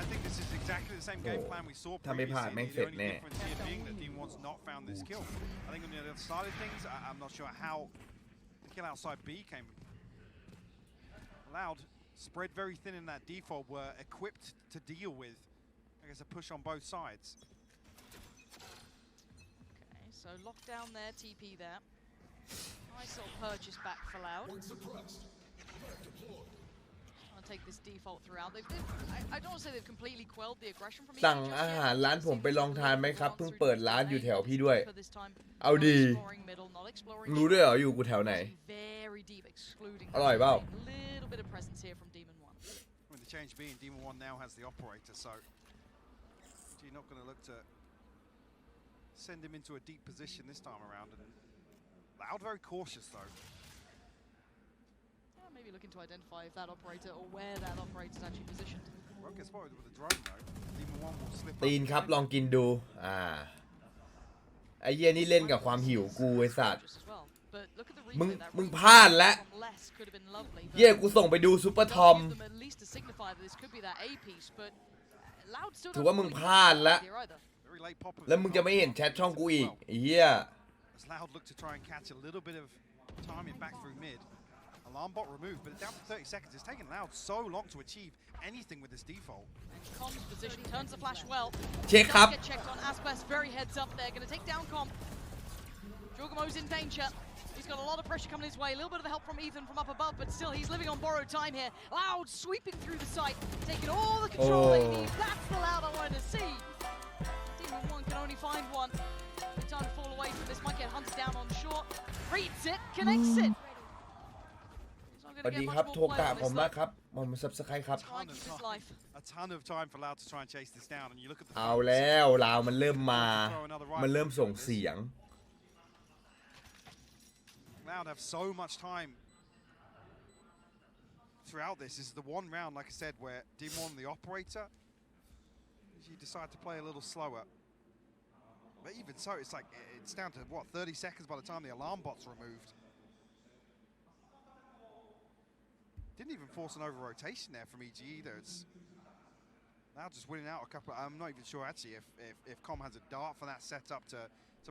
I think this is exactly the same game plan we saw ถ้าไม่พลาด previously. แม่ง The เสร็จ only แน่ difference here being that Demon 1's not found this kill. I think on the other side of things, I'm not sure how the kill outside B came. Loud, spread very thin in that default, were equipped to deal with, I guess, a push on both sides. Okay, so lockdown there, TP there. Nice little purchase back for Loud. I'll take this default throughout. I don't want to say they've completely quelled the aggression from สั่งอาหารร้านผมไปลองทานไหมครับ เพิ่งเปิดร้านอยู่แถวพี่ด้วย เอาดี รู้ด้วยเหรออยู่กูแถวไหน อร่อยเปล่า Little bit of presence here from Demon 1. When the change being Demon 1 now has the operator, so you're not going to look to send him into a deep position this time around. And Loud very cautious though. Yeah, maybe looking to identify if that operator or where that operator is actually positioned. Won't get spotted with a drone though. Demon 1 will slip ตีนครับลองกินดูไอ้เหี้ยนี่เล่นกับความหิวกูไอ้สัตว์มึงพลาดแล้วเหี้ยกูส่งไปดูซูเปอร์ทอมถือว่ามึงพลาดแล้วแล้วมึงจะไม่เห็นแชทช่องกูอีกไอ้เหี้ย As Loud look to try and catch a little bit of timing back through mid. Alarm bot removed, but down for 30 seconds. It's taken Loud so long to achieve anything with this default. Com's position turns the flash well. เช็คครับ Get checked on Aspas, very heads up there. Going to take down Com. Jorgamo's in danger. He's got a lot of pressure coming his way. A little bit of help from Ethan from up above, but still he's living on borrowed time here. Loud sweeping through the site, taking all the control that he needs. That's the Loud I wanted to see. Demon 1 can only find one. Time to fall away from this. Might get hunted down on short. Reads it, connects it. สวัสดีครับโทกะผมนะครับผมซับสไครต์ครับ A ton of time for Loud to try and chase this down. And you look at the เอาแล้วลาวมันเริ่มมามันเริ่มส่งเสียง Loud have so much time throughout this. This is the one round, like I said, where Demon, the operator, you decide to play a little slower. But even so, it's like it's down to what 30 seconds by the time the alarm bot's removed. Didn't even force an over rotation there from EG either. It's now just winning out a couple. I'm not even sure actually if Com has a dart for that setup to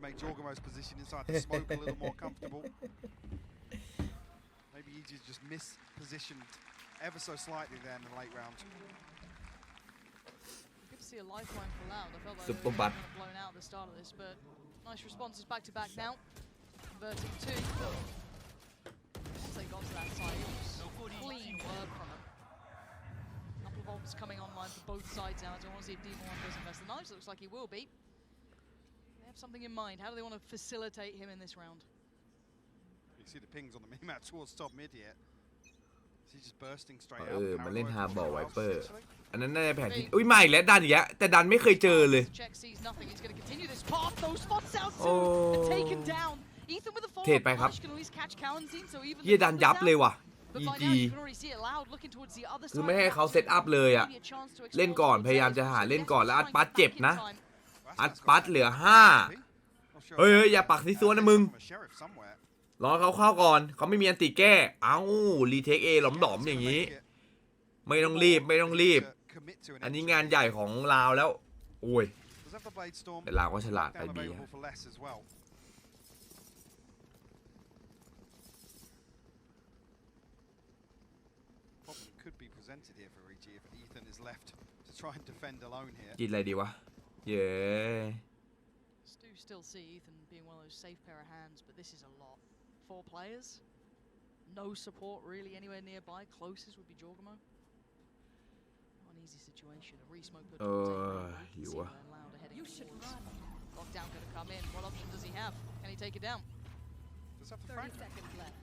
make Jorgamo's position inside the smoke a little more comfortable. Maybe EG's just mispositioned ever so slightly there in the late round. Good to see a lifeline for Loud. I felt like they were kind of blown out at the start of this, but nice responses back to back now. Converting two. Once they got to that side, it was clean work from them. A couple of ults coming online for both sides now. I don't want to see if Demon 1 does invest the knives. It looks like he will be. They have something in mind. How do they want to facilitate him in this round? You see the pings on the minimap towards top mid here. He's just bursting straight มันเล่นฮาร์บอลไวเปอร์อันนั้นน่าจะแผนที่อุ้ยใหม่และดันอีกแล้วแต่ดันไม่เคยเจอเลย โอ้เทรดไปครับเยี่ยดันยับเลยว่ะ EG คือไม่ให้เขาเซตอัพเลยอ่ะเล่นก่อนพยายามจะหาเล่นก่อนแล้วอัดปัดเจ็บนะอัดปัดเหลือ5เฮ้ยอย่าปักซีซัวนะมึงรอเขาเข้าก่อนเขาไม่มีอันติแก้เอ้ารีเทคเอหลอมๆอย่างนี้ไม่ต้องรีบอันนี้งานใหญ่ของลาวแล้วโอ้ยแต่ลาวก็ฉลาดไปดีกินอะไรดีวะเย้ Still see Ethan being one of those safe pair of hands, but this is a lot. 4 players, no support really anywhere nearby. Closest would be Jorgamo. Not an easy situation. A re-smoke put you are. You should run. Lockdown gonna come in. What option does he have? Can he take it down? 30 seconds left.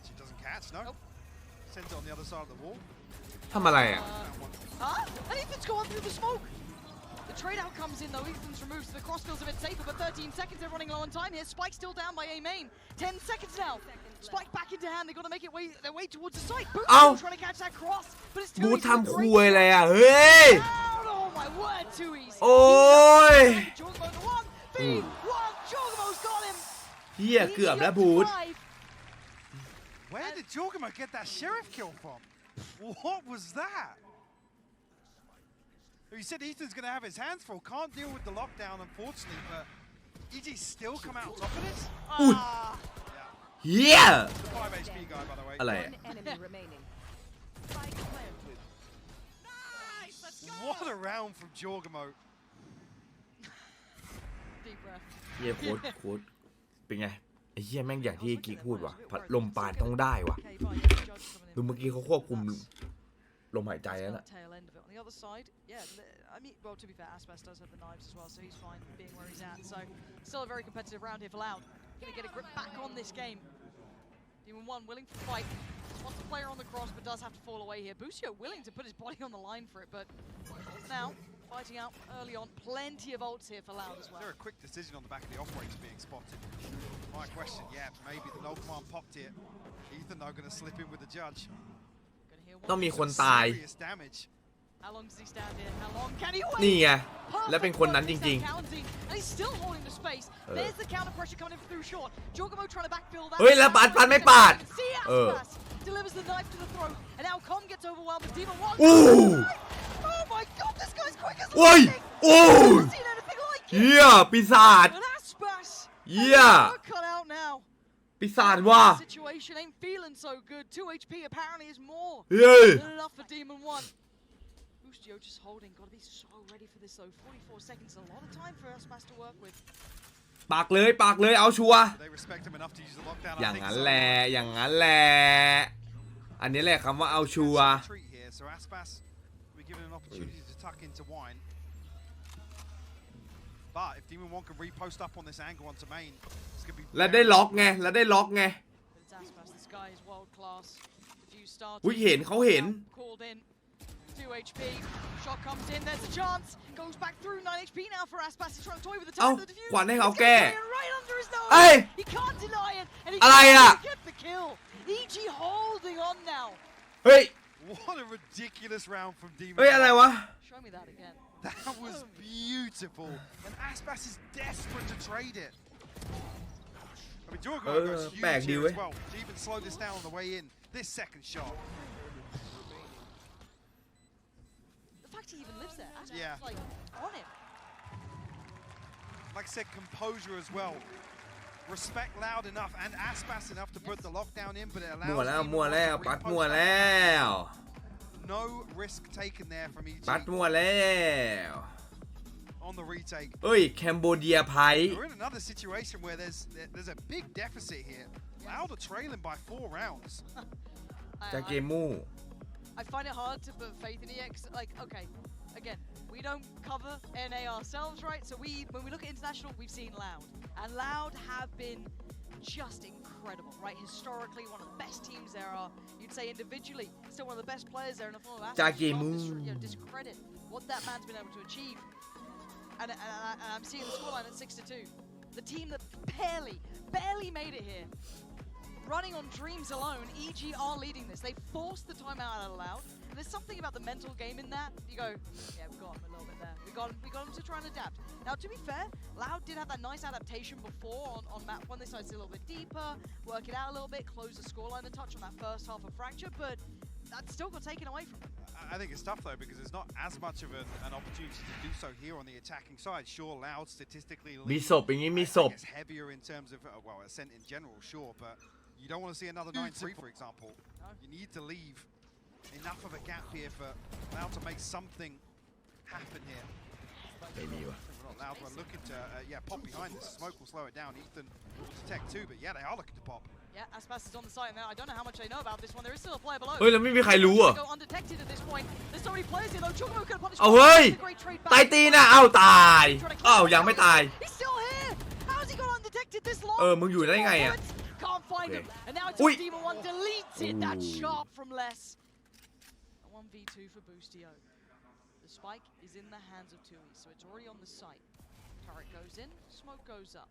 She doesn't catch, no. Nope. Sends it on the other side of the wall. ทำอะไรอ่ะ And Ethan's gone through the smoke. The trade out comes in though. Ethan's removed, so the cross feels a bit safer. But 13 seconds, they're running low on time here. Spike still down by A main. 10 seconds now. Spike back into hand. They've got to make it their way towards the site. Boom! Trying to catch that cross, but it's too easy. บูทำคุยเลยอ่ะเฮ้ย Oh my word, too easy. โอ้ย Jorgamo's got him. เฮียเกือบแล้วบูท Where did Jorgamo get that sheriff kill from? What was that? You said Ethan's going to have his hands full. Can't deal with the lockdown, unfortunately, but EG still come out on top of this? Yeah! The 5 HP guy, by the way. อะไรอ่ะ What a round from Jorgamo. Deep breath. เฮียโค้ดเป็นไงไอ้เฮียแม่งอย่างที่กิ๊กพูดว่ะพัดลมปานต้องได้ว่ะดูเมื่อกี้เขาควบคุมลมหายใจแล้วน่ะ On the other side, yeah, I mean, well, to be fair, Aspas does have the knives as well, so he's fine being where he's at. So, still a very competitive round here for Loud. Gonna get a grip back on this game. Demon 1 willing to fight. Wants a player on the cross, but does have to fall away here. Boostio willing to put his body on the line for it, but now fighting out early on. Plenty of ults here for Loud as well. Is there a quick decision on the back of the operators being spotted? My question, yeah, maybe the no command popped here. Ethan though going to slip in with the judge. ต้องมีคนตาย Serious damage. How long does he stand here? How long can he wait? นี่ไง และเป็นคนนั้นจริง And he's still holding the space. There's the counter pressure coming in through short. Jorgamo trying to backfill that. ๆ เฮ้ย แล้วปัดไม่ปาด See Aspas delivers the knife to the throat, and now Com gets overwhelmed as Demon 1. โอ้ Oh my god, this guy's quick as โอ้ย lightning. โอ้ย I've seen anything like เฮี it. ยปีศาจ And Aspas. Yeah. Cut out now. ปีศาจว่ะ Situation ain't feeling so good. 2 HP apparently is more เฮ้ย than enough for Demon 1. Boostio just holding. Gotta be so ready for this though. 44 seconds, a lot of time for Aspas to work with. ปากเลยเอาชัวร์ They respect him enough to use the lockdown. อย่างนั้นแหละอันนี้แหละคำว่าเอาชัวร์ Treat here, so Aspas will be given an opportunity to tuck into Wine. But if Demon 1 can repost up on this angle onto main, it's going to be. แล้วได้ล็อกไง But it's Aspas. This guy is world class. Diffuse started. อุ้ยเขาเห็น Called in. 2 HP. Shot comes in. There's a chance. Goes back through. 9 HP now for Aspas. He's trying to toy with the time of the diffuse. ขวัญให้เขา It's แก้ going right under his nose. เอ้ย He can't deny it. And he อะไรอะ can't get the kill. EG holding on now. เฮ้ย What a ridiculous round from Demon. เฮ้ย อะไรวะ Show me that again. That was beautiful. And Aspas is desperate to trade it. I mean, Jorgo goes huge back, here dude. as well. To even slow this down on the way in. This second shot. The fact he even lives there. Aspas Yeah. is like on him. Like I said, composure as well. Respect Loud enough and Aspas enough to put the lockdown in, but it allows มั่วแล้ว Demon มั่ว 1 to แล้ว ปัด repost มั่ว up. แล้ว No risk taken there from EG ปัดมั่วแล้ว on the retake. เอ้ย แคมโบเดียไพ We're in another situation where there's a big deficit here. Loud are trailing by 4 rounds. จากเกมู I find it hard to put faith in EX. Like, okay, again, we don't cover NA ourselves, right? So when we look at international, we've seen Loud, and Loud have been just incredible, right? Historically, one of the best teams there are. You'd say individually, still one of the best players there in the form of Jackie You can't Moon. discredit what that man's been able to achieve. And I'm seeing the scoreline at 6-2. The team that barely made it here. Running on dreams alone, EG are leading this. They forced the timeout out of Loud. And there's something about the mental game in that. You go, yeah, we got him a little bit there. We got him to try and adapt. Now, to be fair, Loud did have that nice adaptation before on map 1. They started to a little bit deeper, work it out a little bit, close the scoreline a touch on that first half of Fracture, but that still got taken away from them. I think it's tough though because there's not as much of an opportunity to do so here on the attacking side. Sure, Loud statistically มี leads, ศพอย่างนี้มีศพ I guess heavier in terms of well, Ascent in general, sure, but you don't want to see another 9-3, for example. You need to leave enough of a gap here for Loud to make something happen here. ไม่มีวะ Well, Loud were looking to pop behind this. Smoke will slow it down. Ethan will detect too, but yeah, they are looking to pop. Yeah, Aspas is on the site now. I don't know how much they know about this one. There is still a player below. เฮ้ย แล้วไม่มีใครรู้อ่ะ Go undetected at this point. There's so many players here though. Jorgamo could have punished. เอาเฮ้ย It's a great trade ตาย back. ตีนะเอ้าตายเอ้ายังไม่ตาย He's still here. How's he got undetected this long? มึงอยู่ได้ไงอ่ะ Can't find him. And now it's Ui. Demon 1 deletes it. That sharp from less. A 1v2 for Boostio. The spike is in the hands of Tui, so it's already on the site. Turret goes in, smoke goes up.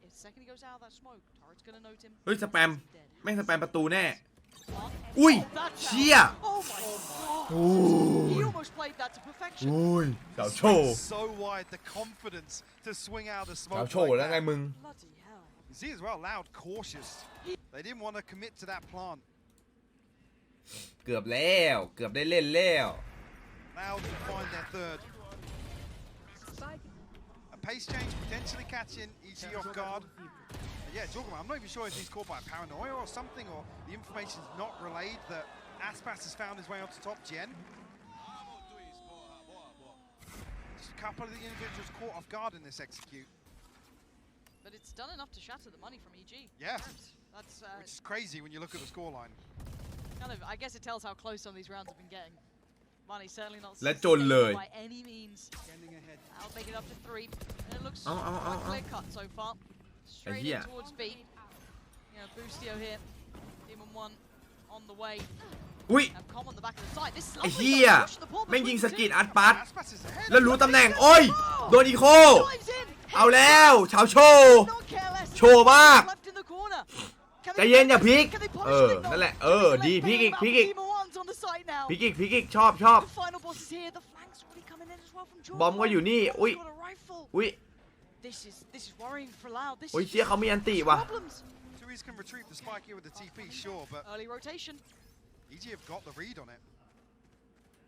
The second he goes out of that smoke, Turret's gonna note him. เฮ้ย สแปม แม่งสแปมประตูแน่ Plant. อุ้ย Oh, that's เชี่ย out. Oh my god. โอ้ย He almost played that to perfection. โอ้ยสาวโชว์ So wide, the confidence to swing out of the สาว smoke โชว์ like แล้วไง that. มึง Bloody hell. You see as well, Loud cautious. They didn't want to commit to that plant. เกือบแล้ว เกือบได้เล่นแล้ว Loud to find their third. A pace change potentially catching EG off guard. Yeah, Jorgamo, I'm not even sure if he's caught by paranoia or something, or the information's not relayed that Aspas has found his way onto top gen. Just a couple of the individuals caught off guard in this execute. But it's done enough to shatter the money from EG. Yeah. That's Which is crazy when you look at the scoreline. kind of, I guess it tells how close some of these rounds have been getting. Money certainly not และจนเลย by any means. I'll make it up to 3. And it looks Oh. clear cut so far. Straight in Yeah. towards B. Yeah, Boostio here. Demon 1 on the way. อุ้ย Have Com on the back of the side. This is ไอ้ lovely. เหี้ย Push the ball แม่งยิง between ส the กิด two. อัดปัด Aspas is ahead. แล้วรู้ตำแหน่งโอ้ยโดนอีโค Dives in. เอาแล้วชาวโชว์ Not careless. โชว์มาก Left in the corner. Can ใจ they เย็นอย่า punish พลิก it? Can they punish it? นั่นแหละ Select ดีพลิกอีก them พลิก out. อีก Demon 1's on the side now. พลิกอีกชอบ The final boss is here. The flanks already coming in as well from Jordan. บอมก็อยู่นี่ อุ้ย Got a rifle. อุ้ย This is worrying for Loud. This อุ้ย is เชี่ยเขามีอันติว่ะ problems. Tui's can retrieve the spike here with the TP, sure, but Early rotation. EG have got the read on it.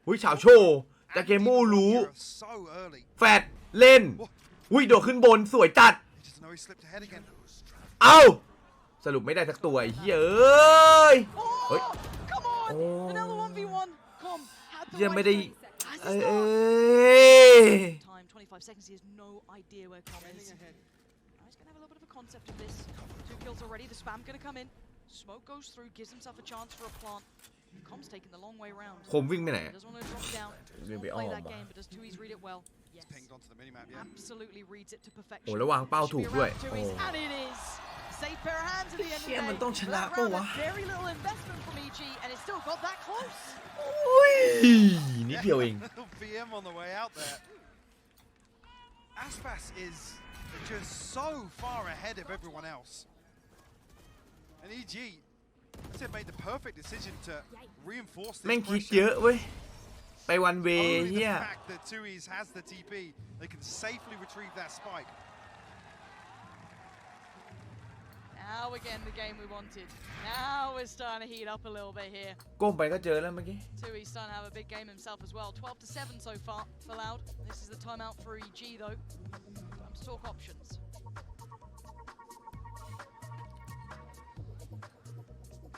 อุ้ยชาวโชว์แต่เกมโม่รู้ So early. แฟดเล่น อุ้ยโดดขึ้นบนสวยจัด He just know he slipped ahead again. เอ้าสรุปไม่ได้สักตัวไอ้เหี้ยเอ้ย Oh, Oi. come on! Oh. Another 1v1. Com had the ยัง right ไม่ได้ play. Has เอ้ his ย start. Time 25 seconds. He has no idea where Com is. Now he's gonna have a little bit of a concept of this. 2 kills already. The spam gonna come in. Smoke goes through, gives himself a chance for a plant. Com's taking the long way round. คมวิ่งไปไหน Doesn't want to drop down. Doesn't Maybe want to play arm. that game, but does Tui's read it well? Yes. It's pinged onto the minimap, yeah. Absolutely reads it to perfection. โอ้แล้ววางเป้า Should ถู be กด้วย around Tui's, โอ้ and it is. Safe pair of hands at the end of the เชี่ย day. มันต้องชนะ That ปะ round วะ had very little investment from EG, and it still got that close. อุ้ยนิดเดียวเอง Little VM on the way out there. Aspas is just so far ahead of everyone else. And EG, I said, made the perfect decision to reinforce แม่ง this คิดเย pressure. อะเว้ย ไปวันเว Only เฮีย the fact that Tui's has the TP, they can safely retrieve that spike. Now again, the game we wanted. Now we're starting to heat up a little bit here. ก้มไปก็เจอแล้วเมื่อกี้ Tui's starting to have a big game himself as well. 12-7 so far for Loud. This is the timeout for EG though. Time to talk options.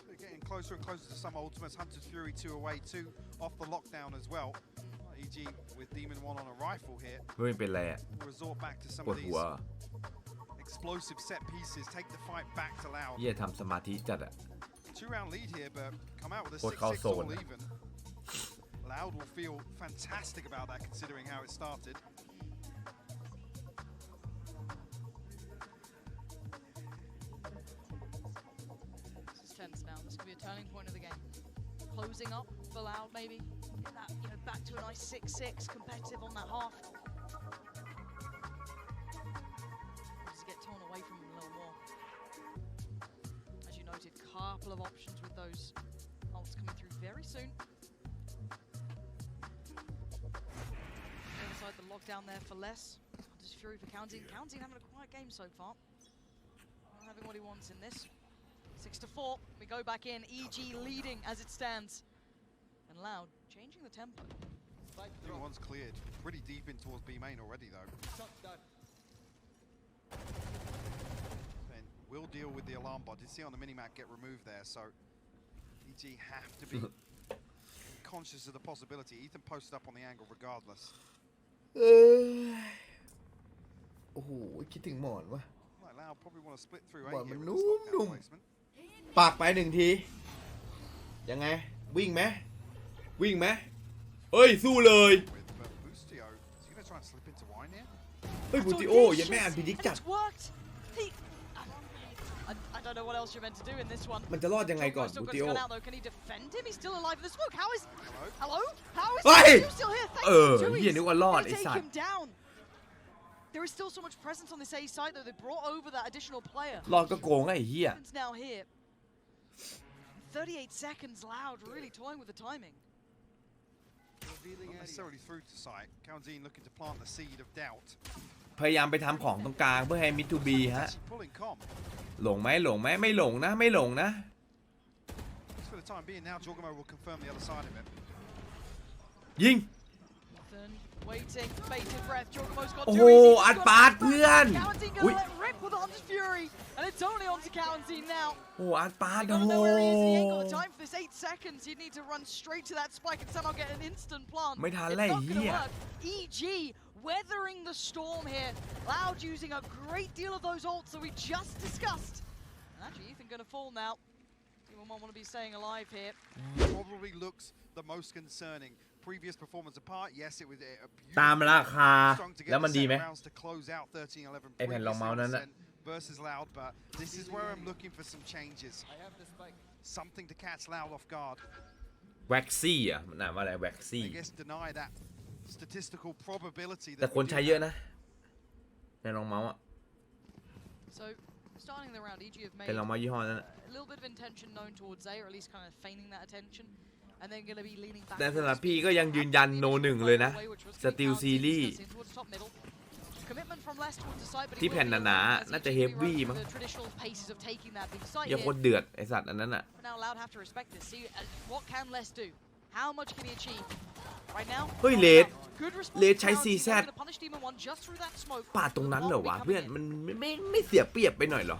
They're getting closer and closer to some ultimates. Hunter's Fury 2 away, 2 off the lockdown as well. EG with Demon 1 on a rifle here. ไม่เป็นไรอะ We'll resort back to some ปว of ด these หัว explosive set pieces. Take the fight back to Loud. เฮียทำสมาธิจัดอะ 2-round lead here, but come out with a What 6-6 house all zone? even. Loud will feel fantastic about that considering how it started. This is tense now. This could be a turning point of the game. Closing up for Loud maybe. Get that, back to a nice 6-6 competitive on that half. Just get torn away from him a little more. As you noted, couple of options with those ults coming through very soon. The other side, the lockdown there for less. Just Fury for Counting. Counting having a quiet game so far. Not having what he wants in this. 6-4. We go back in. EG leading as it stands. And Loud changing the tempo. Demon 1's cleared. Pretty deep in towards B main already though. And will deal with the alarm bot. Did see on the minimap get removed there, so EG have to be conscious of the possibility. Ethan posted up on the angle regardless. โอ้โหคิดถึงหมอนวะ Like Loud probably want to split through A Well, here with no, this lockdown no. placement. ปากไปหนึ่งที ยังไง วิ่งไหมวิ่งไหมเอ้ย สู้เลย With Boostio, is he going to try and slip into wine here? เฮ้ยบูติโอยังไม่อ่านพิดิก And จัด it's worked. I don't know what else you're meant to do in this one. มันจะรอดยังไงก่อน Still บู got ติ his โอ gun out though. Can he defend him? He's still alive in the smoke. How is? Hello? Hello? How is Hey! he still here? Thank เอ you, อ Tui. เฮียนึกว่ารอด Gonna ไอ้ take สัต him ว์ down. There is still so much presence on this A side though. They brought over that additional player. รอดก็โกงไอ้เฮีย It's now here. 38 seconds. Loud, really toying with the timing. Not necessarily through to sight. Kaunzine looking to plant the seed of doubt. พยายามไปทำของตรงกลางเพื่อให้มิทูบี He's ฮะ actually pulling com. หลงไหมหลงไหมไม่หลงนะไม่หลงนะ Just for the time being, now Jorgamo will confirm the other side of it. ยิง Ethan waiting, bated breath. Jorgamo's got โอ้ too โห easy. He's อัด got ปาด back. เพื่อน Counting อุ้ย gonna let rip with the Hunter's Fury, and it's only on to Counting now. โอ้อัดปาด You โอ้ gotta โห know where he is. He ain't got the time for this. 8 seconds. He'd need to run straight to that spike and somehow get an instant plant. ไม่ทัน It's เลย not เฮี gonna ย work. EG weathering the storm here. Loud using a great deal of those ults that we just discussed. And actually, Ethan gonna fall now. Anyone want to be staying alive here? Probably looks the most concerning. Previous performance apart, yes, it was a ตามราคา strong to แล้ว get มัน the ดีไหม set rounds to close out 13-11 ไอ้แผ่นรองเมาส์นั้นน่ะ but versus Loud, but this is where I'm looking for some changes. Something to catch Loud off guard. แว็กซี่อ่ะมันอ่านว่าอะไรแว็กซี่ I guess deny that statistical probability แต่ that คนใช้เยอะนะในลองเมาส์อ่ะ So starting the round, EG have made เป็นลองเมาส์ยี่ห้อนั้น a little bit of intention known towards A, or at least kind of feigning that attention, and then going to be leaning back. แต่สำหรับพี่ก็ยังยืนยันโนหนึ่งเลยนะสติลซีรีส์ที่แผ่นหนาๆน่าจะเฮฟวี่มั้งอย่าโคตรเดือดไอสัตว์อันนั้นอ่ะ เฮ้ยเลดใช้ซีแซดปาดตรงนั้นเหรอวะเพื่อนมันไม่เสียเปรียบไปหน่อยเหรอ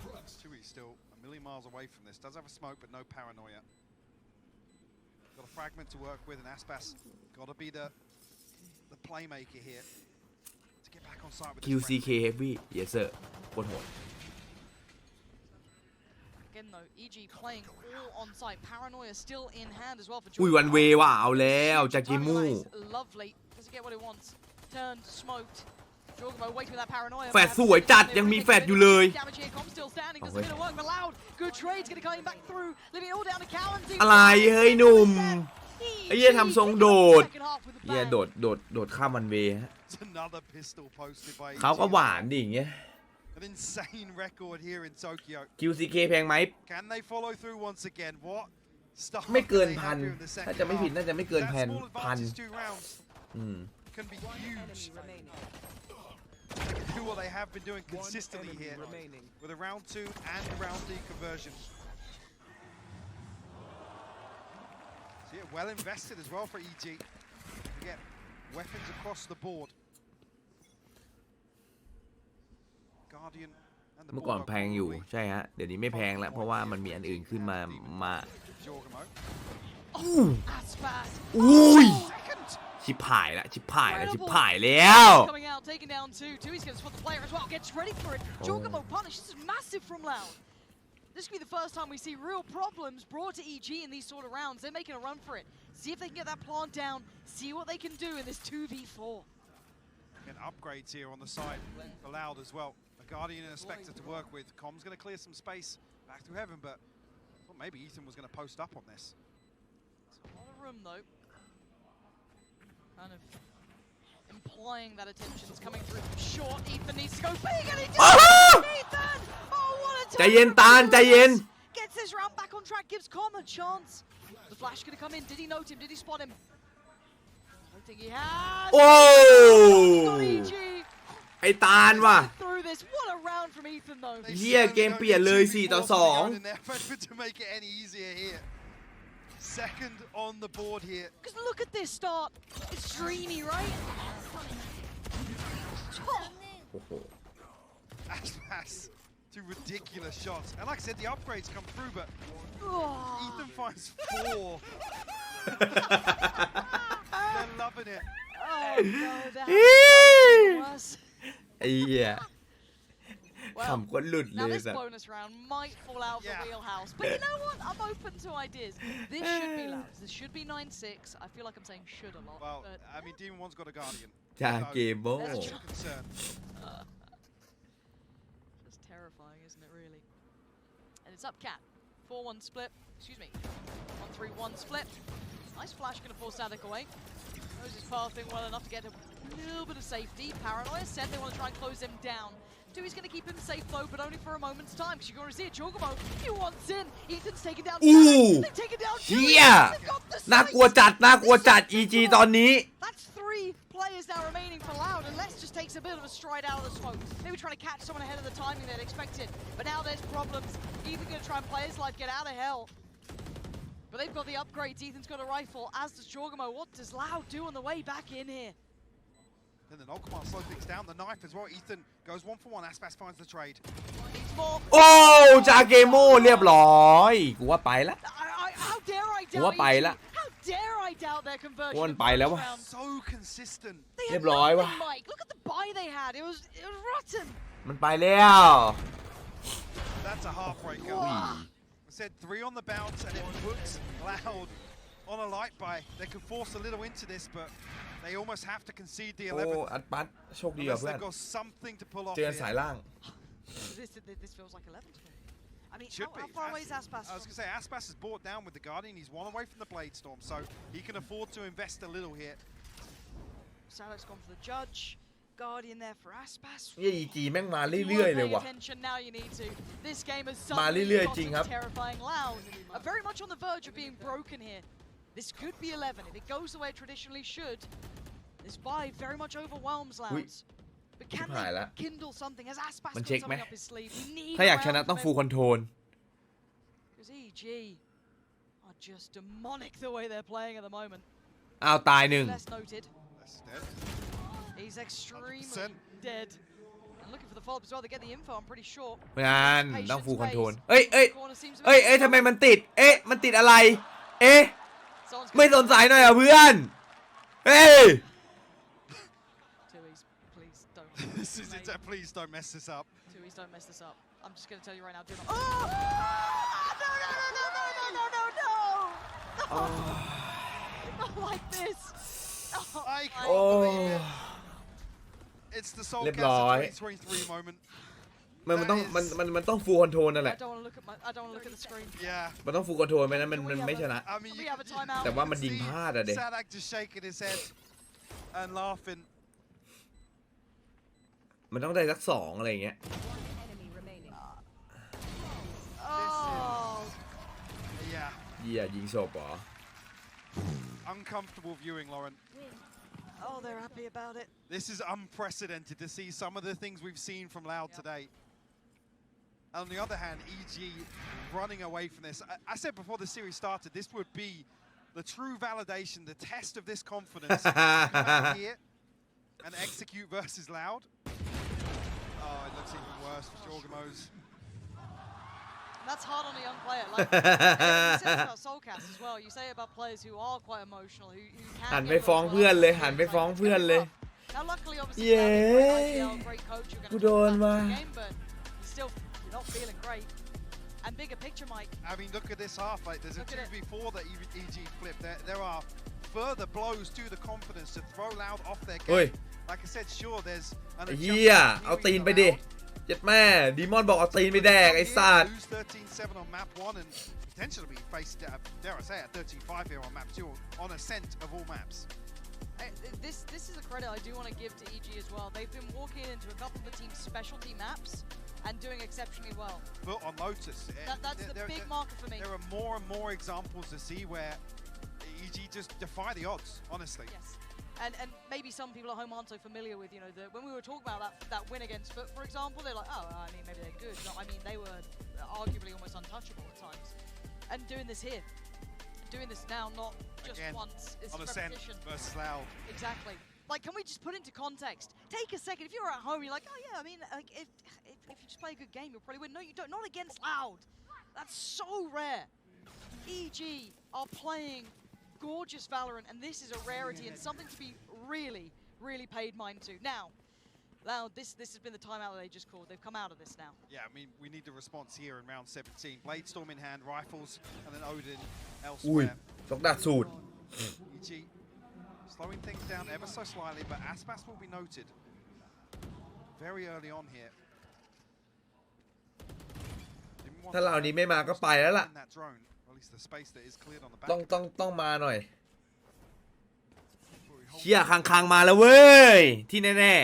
still a million miles away from this. Does have a smoke, but no paranoia. Got a fragment to work with, and Aspas got to be the playmaker here to get back on side with QCK Heavy yes sir โคตรโหด Again though, EG playing all on site. Paranoia still in hand as well for อุ้ยวันเวว่ะเอาแล้วจากกิมู Lovely. Does he get what he wants? Turned, smoked. แฟดสวยจัดยังมีแฟดอยู่เลยอะไรเฮ้ยหนุ่มไอ้เหี้ยทำทรงโดดเหี้ยโดดข้ามวันเวฮะเขาก็หวานดิอย่างเงี้ย QCK แพงไหมไม่เกินพันถ้าจะไม่ผิดน่าจะไม่เกินพันdo what they have been doing consistently here with a round 2 and round D conversion. So yeah, well invested as well for EG to get weapons across the board. Guardian and the เมื่อก่อนแพงอยู่ใช่ฮะเดี๋ยวนี้ไม่แพงแล้วเพราะว่ามันมีอันอื่นขึ้นมาอุ้ยชิบหายแล้วชิบหายแล้ว This could be the first time we see real problems brought to EG in these sort of rounds. They're making a run for it. See if they can get that plant down. See what they can do in this 2v4. Again, upgrades here on the side for Loud as well. A Guardian and a Spectre to work with. Com's going to clear some space back to heaven, but I thought maybe Ethan was going to post up on this. It's a lot of room though. Kind of implying that attention's coming through from short. Ethan needs to go big, and he does! Ethan! Oh, what a ใจเย็นตาลใจเย็น Gets this round back on track, gives Com a chance. The flash gonna come in. Did he note him? Did he spot him? I don't think he has. โอ้ EG ไอตาลว่ะ through this. What a round from Ethan though. เฮียเกมเปลี่ยนเลย4-2 to make it any easier here. Second on the board here. Because look at this start. It's dreamy, right? Aspas, two ridiculous shots. And like I said, the upgrades come through, but Ethan finds 4. They're loving it. Oh no, that was ไอ้เหี้ยขำก็หลุดเล now ย this สัส bonus round might fall out of the wheelhouse, but you know what? I'm open to ideas. This should be loud. This should be 9-6. I feel like I'm saying should a lot. Well, but I mean, Demon One's got a Guardian. จากเกมโบ That's a concern. just terrifying, isn't it? Really. And it's up Cat. 4-1 split. Excuse me. 1-3-1 split. Nice flash, gonna force Sadik away. Knows his pathing well enough to get a little bit of safety. Paranoia said they want to try and close him down. Dewey's going to keep him safe though, but only for a moment's time. Because you're going to see it. Jorgamo, he wants in. Ethan's taken down. They've taken down เฮียน่ากลัวจัด EG ตอนนี้ That's 3 players now remaining for Loud, and Les just takes a bit of a stride out of the smoke. They were trying to catch someone ahead of the timing they'd expected, but now there's problems. Ethan going to try and play his life, get out of hell. But they've got the upgrades. Ethan's got a rifle, as does Jorgamo. What does Loud do on the way back in here? Then the Nolcommand slows things down. The knife as well. Ethan goes 1-for-1. Aspas finds the trade. โอ้จาเกโมเรียบร้อยกูว่าไปละ How dare I กู doubt ว่าไปละ How dare I doubt their conversion? กูว่าไปแล้ววะ So consistent. เรียบร้อยวะ Mike, look at the buy they had. It was rotten. มันไปแล้ว That's a heartbreaker. I said 3 on the bounce, and it puts Loud on a light buy. They could force a little into this, but they almost have to concede the โอ้ 11th. อัดปัดโชคดีอ่ะ Unless เพื่อน they've got something to pull off เจอสาย here. ล่าง This this feels like 11 to me. I mean, Should how be. far away is Aspas? I was going to say, Aspas is brought down with the Guardian. He's one away from the Blade Storm, so he can afford to invest a little here. Salak's gone for the Judge. Guardian there for Aspas. เยี่ย EG แม่งมาเรื่อยๆเลยว่ะ Now you need to. This game has มาเรื่อยๆจริงครับ terrifying loud. Very much on the verge of being broken here. This could be 11 if it goes the way it traditionally should. This buy very much overwhelms Louds. But can they kindle something? Has Aspas got something up his sleeve? We need ถ้าอยากชนะต้องฟูลคอนโทรล because EG are just demonic the way they're playing at the moment. อ้าวตายหนึ่ง Less noted. He's extremely 100%. dead. And looking for the follow-up as well. They get the info, I'm pretty sure. งานต้องฟูลคอนโทรลเอ้ยทำไมมันติดมันติดอะไรไม่สนใจหน่อยอ่ะเพื่อนเฮ้ย Please don't. This is it. Please don't mess this up. Tui's don't mess this up. I'm just going to tell you right now. Do not. No! Not like this. I can't believe it. It's the Soul Calibur 2023 moment. มันต้องฟูลคอนโทรลนั่นแหละ I don't want to look at the screen. Yeah. มันต้องฟูลคอนโทรลไม่นั้นมันไม่ชนะ I mean, We have a timeout. แต่ว่ามันยิงพลาดอะเด็ก Sadak just shaking his head and laughing. มันต้องได้สัก2อะไรอย่างเงี้ย Enemy remaining. Oh. Yeah. เยี่ยยิงศพเหรอ Uncomfortable viewing, Lauren. Oh, they're happy about it. This is unprecedented to see some of the things we've seen from Loud today. On the other hand, EG running away from this. I said before the series started, this would be the true validation, the test of this confidence. Here and execute versus Loud. Oh, it looks even worse for Jorgamos. That's hard on a young player. Like, you say about Soulcast as well. You say about players who are quite emotional, who can. หันไปฟ้องเพื่อนเลยหันไปฟ้องเพื่อนเลย Now, luckily, obviously, เย้ great coach. กูโดนมา Game, but he's still not feeling great. And bigger picture, Mike. I mean, look at this half. Like, there's a 2v4 that EG flipped. There are further blows to the confidence to throw Loud off their game. Like I said, sure, there's an เฮียเอาตีนไปดิเจ็ดแม่ดีมอนบอกเอาตีนไปแดกไอ้สัตว์ lose 13-7 on map 1 and potentially be faced, dare I say, at 13-5 here on map 2 on Ascent of all maps. This is a credit I do want to give to EG as well. They've been walking into a couple of the team's specialty maps and doing exceptionally well. But on Lotus, that's the big marker for me. There are more and more examples to see where EG just defy the odds, honestly. Yes. And maybe some people at home aren't so familiar with, you know, when we were talking about that win against Foot, for example, they're like, oh, I mean, maybe they're good. No, I mean, they were arguably almost untouchable at times. And doing this here, doing this now, not just Again, once, it's on Ascent versus Loud. Exactly. Like, can we just put into context? Take a second. If you're at home, you're like, oh yeah, I mean, like, if you just play a good game, you'll probably win. No, you don't. Not against Loud. That's so rare. EG are playing gorgeous Valorant, and this is a rarity and something to be really, really paid mind to. Now, Loud, this has been the timeout that they just called. They've come out of this now. Yeah, I mean, we need the response here in round 17. Blade Storm in hand, rifles, and then Odin elsewhere. ชกดาสูตร EG slowing things down ever so slightly, but Aspas will be noted very early on here. ถ้าเรานี้ไม่มาก็ไปแล้วล่ะ ต้องมาหน่อยเชี่ยคังมาแล้วเว้ยที่แน่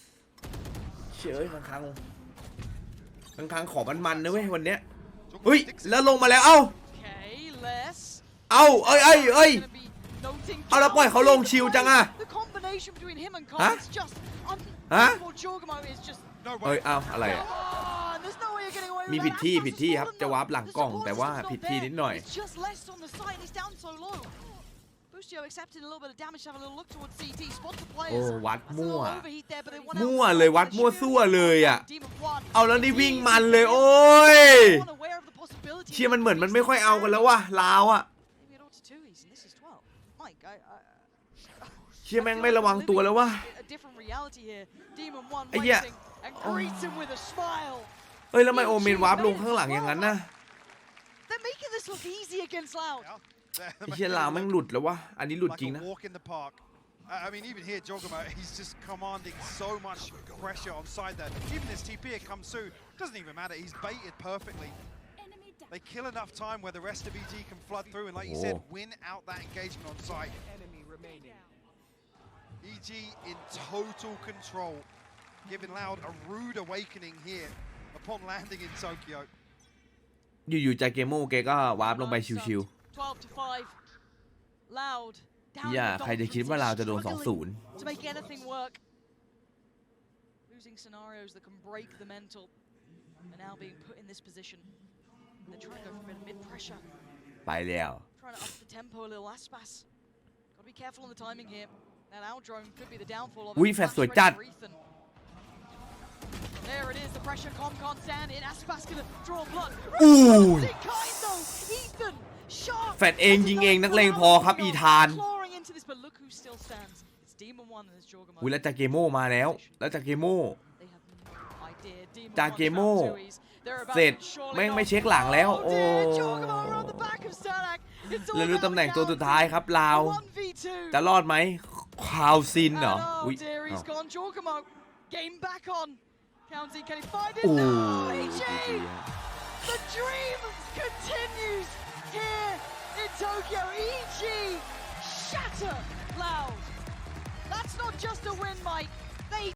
ๆเชี่ยคังขอมันนะเว้ยวันเนี้ยเฮ้ยแล้วลงมาแล้วเอ้าเอาแล้วปล่อยเขาลงชิวจังอะฮะเฮ้ยเอาอะไรอะมีผิดที่ครับจะวาร์ปหลังกล้องแต่ว่าผิดที่นิดหน่อยโอ้วัดมั่วเลยวัดมั่วซั่วเลยอ่ะเอาแล้วนี่วิ่งมันเลยโอ้ยเชี่ยมันเหมือนมันไม่ค่อยเอากันแล้วว่ะลาวอ่ะเชี่ยแม่งไม่ระวังตัวแล้วว่ะไอ้เหี้ยเฮ้ยแล้วทำไมโอเมนวาร์ปลงข้างหลังอย่างนั้นนะไอ้เชี่ยลาวแม่งหลุดแล้ววะอันนี้หลุดจริงนะ I mean, even here, Jogama, he's just commanding so much pressure on side there. Even this TP it comes through, doesn't even matter. He's baited perfectly. They kill enough time where the rest of EG can flood through and, like you said, win out that engagement on site. EG in total control, giving Loud a rude awakening here upon landing in Tokyo. อยู่ๆใจเกมโม่แกก็วาร์ปลงไปชิว 12 to 5. Loud. ๆอย่าใครจะคิดว่าเราจะโดน 2-0 To make anything work. Losing scenarios that can break the mental are now being put in this position. They're trying to go for a bit of mid pressure. ไปแล้ว Trying to up the tempo a little. Aspas. Gotta be careful on the timing here. That out drone could be the downfall of it. อุ้ยแฟลชสวยจัด There it is. The pressure com can't stand in. Aspas gonna draw blood. อู้ Kind though. Ethan. Sharp. แฟลชเองยิงเองนักเลงพอครับอีธาน Clawing into this, but look who still stands. It's Demon 1 and it's Jorgamo. อุ้ยแล้วจากเกมโม่มาแล้วจากเกมโม่ They have no idea. Demon จาก 1 เกมโม่ found Tui's. They're about เสร็จ to surely แม่ง not. ไม่เช็คหลังแล้ว โอ้ dear, Jorgamo around the back of Stanak. It's all แล้วรู้ about ตำแหน่ง the ตัว count. สุดท้ายครับลาว 1v2. จะรอดไหมคาวซินเหรอ And oh อุ้ย dear, he's อ้าว gone. Jorgamo. Game back on. County, can he find it? โอ้ No, ย EG. The dream continues here in Tokyo. EG shatter Loud. That's not just a win, Mike. They